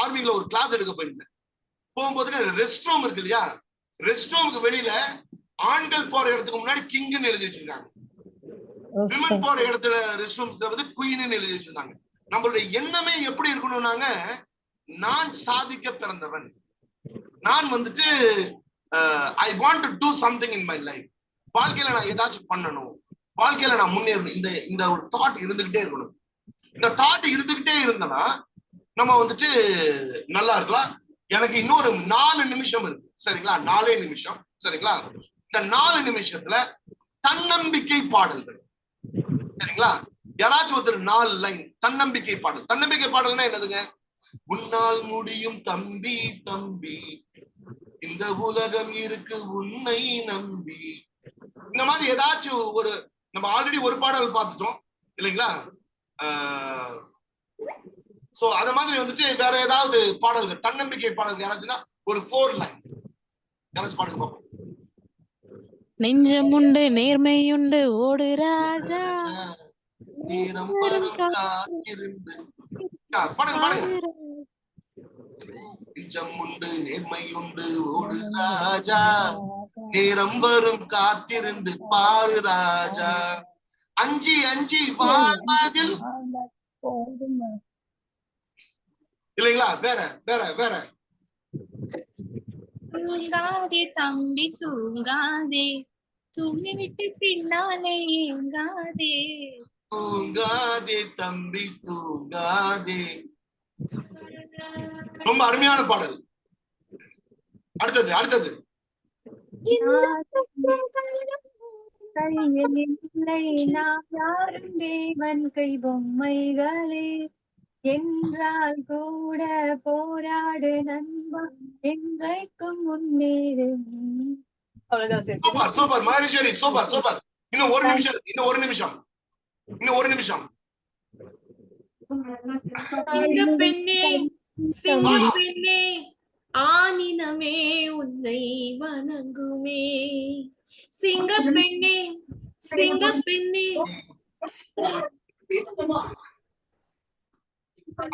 ஆர்மில ஒரு கிளாஸ் எடுக்க போயிருந்தேன். போகும்போது ரெஸ்ட் ரூம் இருக்கு இல்லையா, ரெஸ்ட் ரூமுக்கு வெளியில ஆண்கள் போற இடத்துக்கு முன்னாடி கிங்னு எழுதி வச்சிருக்காங்க. விமன் போற இடத்துல ரெஸ்ட் ரூம் வந்து குயின்னு எழுதி வச்சிருந்தாங்க. நம்மளுடைய எண்ணமே எப்படி இருக்கணும்னாங்க, நான் சாதிக்க பிறந்தவன், நான் வந்துட்டு I want to do something in my life. வாழ்க்கையில நான் ஏதாச்சும் பண்ணணும், வாழ்க்கையில நான் முன்னேறணும். இந்த ஒரு தாட் இருந்துகிட்டே இருக்கணும். இந்த தாட் இருந்துகிட்டே இருந்தனா நம்ம வந்துட்டு நல்லா இருக்கலாம். எனக்கு இன்னொரு 4 நிமிஷம் இருக்கு, சரிங்களா? 4 நிமிஷம், சரிங்களா? இந்த 4 நிமிஷத்துல தன்னம்பிக்கை பாடல்கள், சரிங்களா? யாராச்சும் ஒருத்தர் 4 லைன் தன்னம்பிக்கை பாடல். தன்னம்பிக்கை பாடல்னா என்னதுங்க? உன்னால் முடியும் தம்பி தம்பி, இந்த உலகம் இருக்கு உன்னை நம்பி. இந்த மாதிரி ஏதாச்சும் ஒரு, நம்ம ஆல்ரெடி ஒரு பாடல் பார்த்துட்டோம் இல்லைங்களா? சோ அத மாதிரி வந்துட்டு வேற ஏதாவது பாடல்கள், தன்னம்பிக்கை பாடல்கள் யாராச்சும்னா ஒரு 4 லைன் யாராச்சும் பாடுங்க பார்ப்போம். நெஞ்சமுண்டு நேர்மையுண்டு ஓடு ராஜா நேரம் வரும் காத்திருந்து பாடுங்க பாடுங்க. நெஞ்சமுண்டு நேர்மையுண்டு ஓடு ராஜா நேரம் வரும் காத்திருந்து பாரு ராஜா அஞ்சி அஞ்சி வாழ்வதில் இல்லைங்களா? வேற வேற வேற. தூங்காதே தம்பி தூங்காதே தூங்கி விட்டு பின்னாலே ஏங்காதே தூங்காதே தம்பி தூங்காதே. ரொம்ப அருமையான பாடல். அடுத்தது அடுத்தது. யாரும் தேவன் கை பொம்மைகளே என்றால் கூட போராடு நண்பா என்றைக்கும் முன்னேறு. Super super Maheswari super super. இன்னும் ஒரு நிமிஷம் இன்னும் ஒரு நிமிஷம் இன்னும் ஒரு நிமிஷம். பெண்ணே பெண்ணே ஆனினமே உன்னை வணங்குமே சிங்கப்பெண்ணே சிங்கப்பெண்ணே.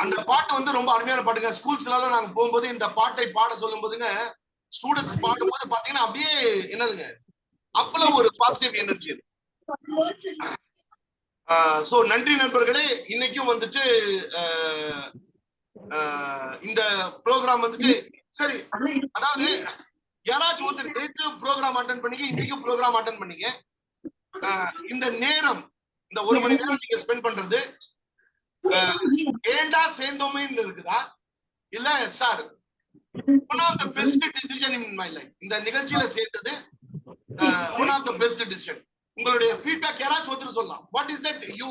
அந்த பாட்டு வந்து ரொம்ப அருமையான பாட்டுங்க. ஸ்கூல்ஸ்ல எல்லாம் நாங்க போகும்போது இந்த பாட்டை பாட சொல்லும் போதுங்க ஸ்டூடெண்ட்ஸ் பாடும் போது பாத்தீங்கன்னா அப்படியே என்னதுங்க அவ்வளவு ஒரு பாசிட்டிவ் எனர்ஜி. சோ நன்றி நண்பர்களே. இன்னைக்கும் வந்துட்டு இந்த ப்ரோக்ராம் வந்துட்டு சரி, அதாவது யாராச்சும் ஒருத்தர் நேற்று ப்ரோக்ராம் அட்டன் பண்ணீங்க, இன்னைக்கும் ப்ரோக்ராம் அட்டன் பண்ணீங்க. இந்த நேரம் இந்த 1 மணி நேரம் நீங்க ஸ்பெண்ட் பண்றது ஏண்டா சேர்ந்தோமேன்னு இருக்குதா இல்ல sir one of the best decision in my life. இந்த நிகழ்ச்சியில சேர்ந்தது one of the best decision. உங்களுடைய ஃபீட்பேக் யாராச்சும் ஒருத்தர் சொல்லலாம். What is that you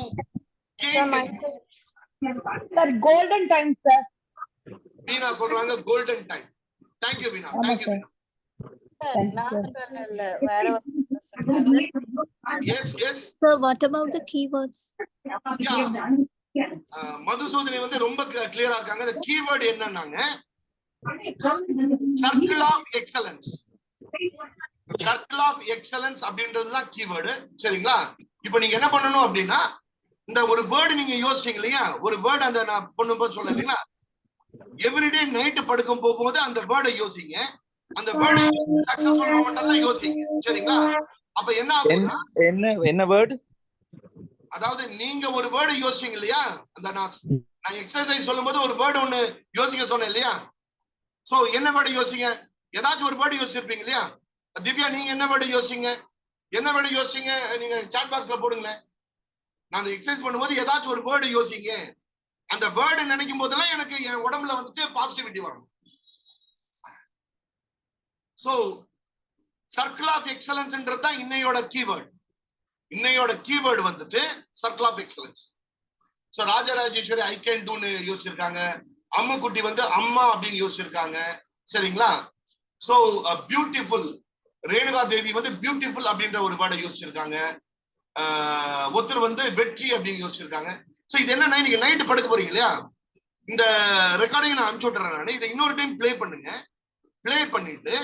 sir golden time sir. Veena சொல்றாங்க golden time. Thank you Veena. Thank you Veena. Yes yes So what about the keywords? Madhusudhani வந்து ரொம்ப கிளியரா இருக்காங்க. அந்த கீவேர்ட் என்னன்னாங்க circle of excellence. Circle of excellence அப்படின்றதுதான் கீவேர்டு. சரிங்களா? இப்போ நீங்க என்ன பண்ணணும் அப்படின்னா இந்த ஒரு வேர்டு நீங்க யோசிச்சீங்க இல்லையா, ஒரு வேர்டு அந்த நான் பண்ணும்போது சொல்ல இல்லைங்களா, எவ்ரிடே நைட்டு படுக்கும் போகும்போது அந்த வேர்டை யோசிங்க. அந்த வேர்டு சக்சஸ்ஃபுல் மொமெண்ட்ல யோசிங்க. சரிங்களா? அப்ப என்ன ஆகும்னா என்ன வேர்ட், அதாவது நீங்க ஒரு வேர்டு யோசிச்சீங்க இல்லையா, அந்த நான் எக்ஸசைஸ் சொல்லும்போது ஒரு வேர்டு ஒண்ணு யோசிக்க சொன்னேன் இல்லையா. சோ என்ன வேர்டு யோசிங்க? ஏதாச்சும் ஒரு வேர்டு யோசிச்சிருப்பீங்க இல்லையா. திவ்யா நீங்க என்ன வேர்டு யோசிங்க? என்ன வேர்டு யோசிங்க? நீங்க சாட் பாக்ஸ்ல போடுங்களேன். நான் அந்த எக்ஸசைஸ் பண்ணும்போது ஏதாச்சும் ஒரு வேர்டு யோசிங்க. அந்த வேர்டு நினைக்கும் போதெல்லாம் எனக்கு என் உடம்புல வந்துட்டு பாசிட்டிவிட்டி வரும். சோ சர்க்கிள் ஆஃப் எக்ஸலன்ஸ்ன்றது தான் இன்னையோட கீவேர்டு. இன்னையோட கீவேர்டு வந்துட்டு circle of excellence. So Rajarajeswari I can டூன்னு யோசிச்சிருக்காங்க. அம்முக்குட்டி வந்து அம்மா அப்படின்னு யோசிச்சிருக்காங்க. சரிங்களா? சோ பியூட்டிஃபுல் ரேணுகா தேவி வந்து பியூட்டிஃபுல் அப்படின்ற ஒரு வேர்டை யோசிச்சிருக்காங்க. ஒருத்தர் வந்து வெற்றி அப்படின்னு யோசிச்சிருக்காங்க. சோ இது என்னன்னா நீங்க நைட்டு படுக்க போறீங்க இல்லையா, இந்த ரெக்கார்டிங் நான் அனுப்பிச்சு விட்டுறேன். நான் இதை இன்னொரு டைம் பிளே பண்ணுங்க. பிளே பண்ணிட்டு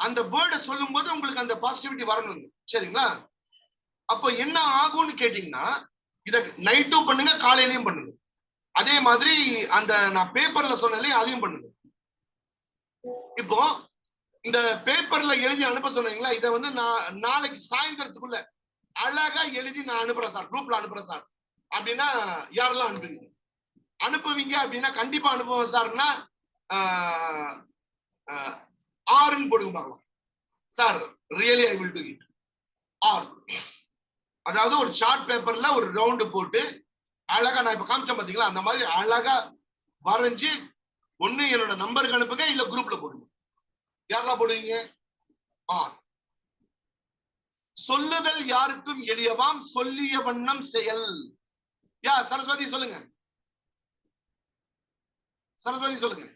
அந்த வேர்டை சொல்லும் போது உங்களுக்கு அந்த பாசிட்டிவிட்டி வரணும். சரிங்களா? அப்போ என்ன ஆகும்னு கேட்டீங்கன்னா இத நைட்டும் பண்ணுங்க, காலையிலயும் பண்ணுங்க. அதே மாதிரி அந்த நான் பேப்பர்ல சொன்னேன் அதையும் பண்ணுங்க. இப்போ இந்த பேப்பர்ல எழுதி அனுப்ப சொன்னீங்களா, இதை வந்து நான் நாளைக்கு சாயந்தரத்துக்குள்ள அழகா எழுதி நான் அனுப்புறேன் சார், குரூப்ல அனுப்புறேன் சார் அப்படின்னா யாரெல்லாம் அனுப்புவீங்க? அனுப்புவீங்க அப்படின்னா கண்டிப்பா அனுப்புவேன் சார்னா ஆர்ன்னு போடுங்க பார்க்கலாம். Sir really I will do it. R அதாவது ஒரு ஷார்ட் பேப்பர்ல ஒரு ரவுண்டு போட்டு அழகா நான் இப்ப காமிச்சேன் பாத்தீங்களா, அந்த மாதிரி அழகா வரைஞ்சு ஒண்ணு என்னோட நம்பருக்கு அனுப்புங்க, இல்ல குரூப்ல போடுங்க. யாரெல்லாம் போடுவீங்க? ஆர். சொல்லுதல் யாருக்கும் எளியவாம் சொல்லிய வண்ணம் செயல். யா சரஸ்வதி சொல்லுங்க. சரஸ்வதி சொல்லுங்க.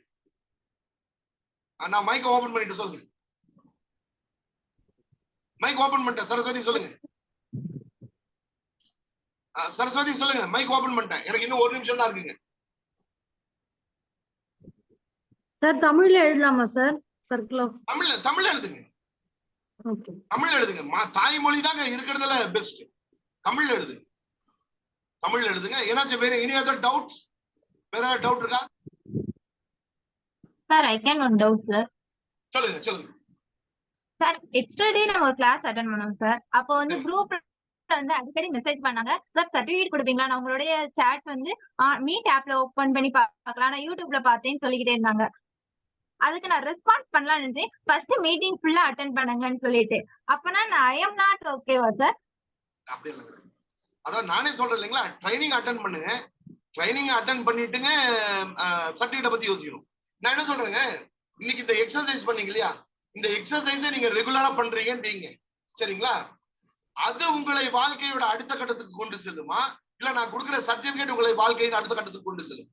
நான் மைக் ஓபன் பண்ணிட்டு சொல்லுங்க. மைக் ஓபன் பண்ணிட்டேன். சரஸ்வதி சொல்லுங்க. சரஸ்வதி சொல்லுங்க. மைக் ஓபன் பண்ணிட்டேன். எனக்கு இன்னும் ஒரு நிமிஷம் தான் இருக்குங்க. சார் தமிழ்ல எழுதலாமா சார்? சர்க்கிள் ஆஃப் தமிழ்ல எழுதுங்க. தமிழ் எழுதுங்க. தாய்மொழி தாங்க இருக்கிறதுல பெஸ்ட். தமிழ் எழுதுங்க, தமிழ் எழுதுங்க. ஏன்னாச்சும் வேற எனி அதர் டவுட்ஸ்? வேற டவுட் இருக்கா? Sir I can one doubt sir. சொல்லுங்க சொல்லுங்க. சார் எக்ஸ்டர்டே நம்ம ஒரு கிளாஸ் அட்டென்ட் பண்ணோம் சார். அப்போ வந்து குரூப்ல வந்து அடிக்கடி மெசேஜ் பண்ணாங்க, சார் சர்டிபிகேட் கொடுப்பீங்களா, நான் உங்களுடைய சாட் வந்து மீட் ஆப்ல ஓபன் பண்ணி பார்க்கலாம், நான் யூடியூப்ல பார்த்தேன்னு சொல்லிக்கிட்டே இருந்தாங்க. அதுக்கு நான் ரெஸ்பான்ஸ் பண்ணலாம்னு நினைச்சேன். ஃபர்ஸ்ட் மீட்டிங் ஃபுல்லா அட்டென்ட் பண்ணுங்கன்னு சொல்லிட்டு. அப்பனா நான் ஐ எம் நாட் ஓகேவா சார்? அப்படி இல்ல, அதான் நானே சொல்றேன் இல்லைங்களா, ட்ரைனிங் அட்டென்ட் பண்ணுங்க. ட்ரைனிங் அட்டென்ட் பண்ணிட்டுங்க சர்டிபிகேட்டை பத்தி யோசிக்கணும். நான் என்ன சொல்றேங்க, இன்னைக்கு இந்த எக்ஸசைஸ் பண்ணீங்க இல்லையா, இந்த எக்ஸசைஸை நீங்க ரெகுலரா பண்றீங்கன்னு சரிங்களா, அது உங்களை வாழ்க்கையோட அடுத்த கட்டத்துக்கு கொண்டு செல்லுமா, இல்ல நான் கொடுக்குற சர்டிபிகேட் உங்களை வாழ்க்கையின் அடுத்த கட்டத்துக்கு கொண்டு செல்லும்?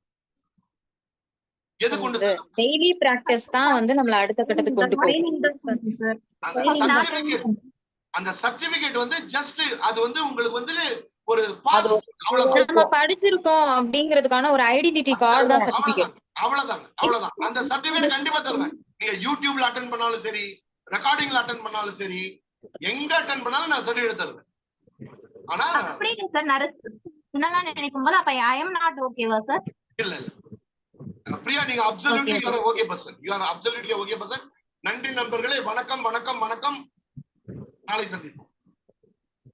எது கொண்டு செல்லும்? டெய்லி பிராக்டிஸ் தான் வந்து நம்மள அடுத்த கட்டத்துக்கு கொண்டு போகும். அந்த சர்டிபிகேட் வந்து ஜஸ்ட் அது வந்து உங்களுக்கு வந்து ஒரு பாஸ், அவ்வளவுதான். நம்ம படிச்சிருக்கோம் அப்படிங்கிறதுக்கான ஒரு ஐடென்டிட்டி கார்டு தான் சர்டிபிகேட். அவ்வளவுதான். அந்த சர்டிபிகேட் கண்டிப்பா தருவேன். நீங்க யூடியூப்ல அட்டென்ட் பண்ணாலும் சரி, ரெக்கார்டிங்ல அட்டென்ட் பண்ணாலும் சரி, எங்க அட்டென்ட் பண்ணாலும் நான் சர்டிபிகேட் தருவேன். ஆனா அப்படியே சார் நான் நினைக்கும் போது அப்ப ஐ எம் நாட் ஓகேவா சார்? இல்ல பிரியா, நீங்க absolutely you are okay person. You are absolutely okay person. நன்றி நண்பர்களே. வணக்கம் வணக்கம் வணக்கம். நாளை சந்திப்போம்.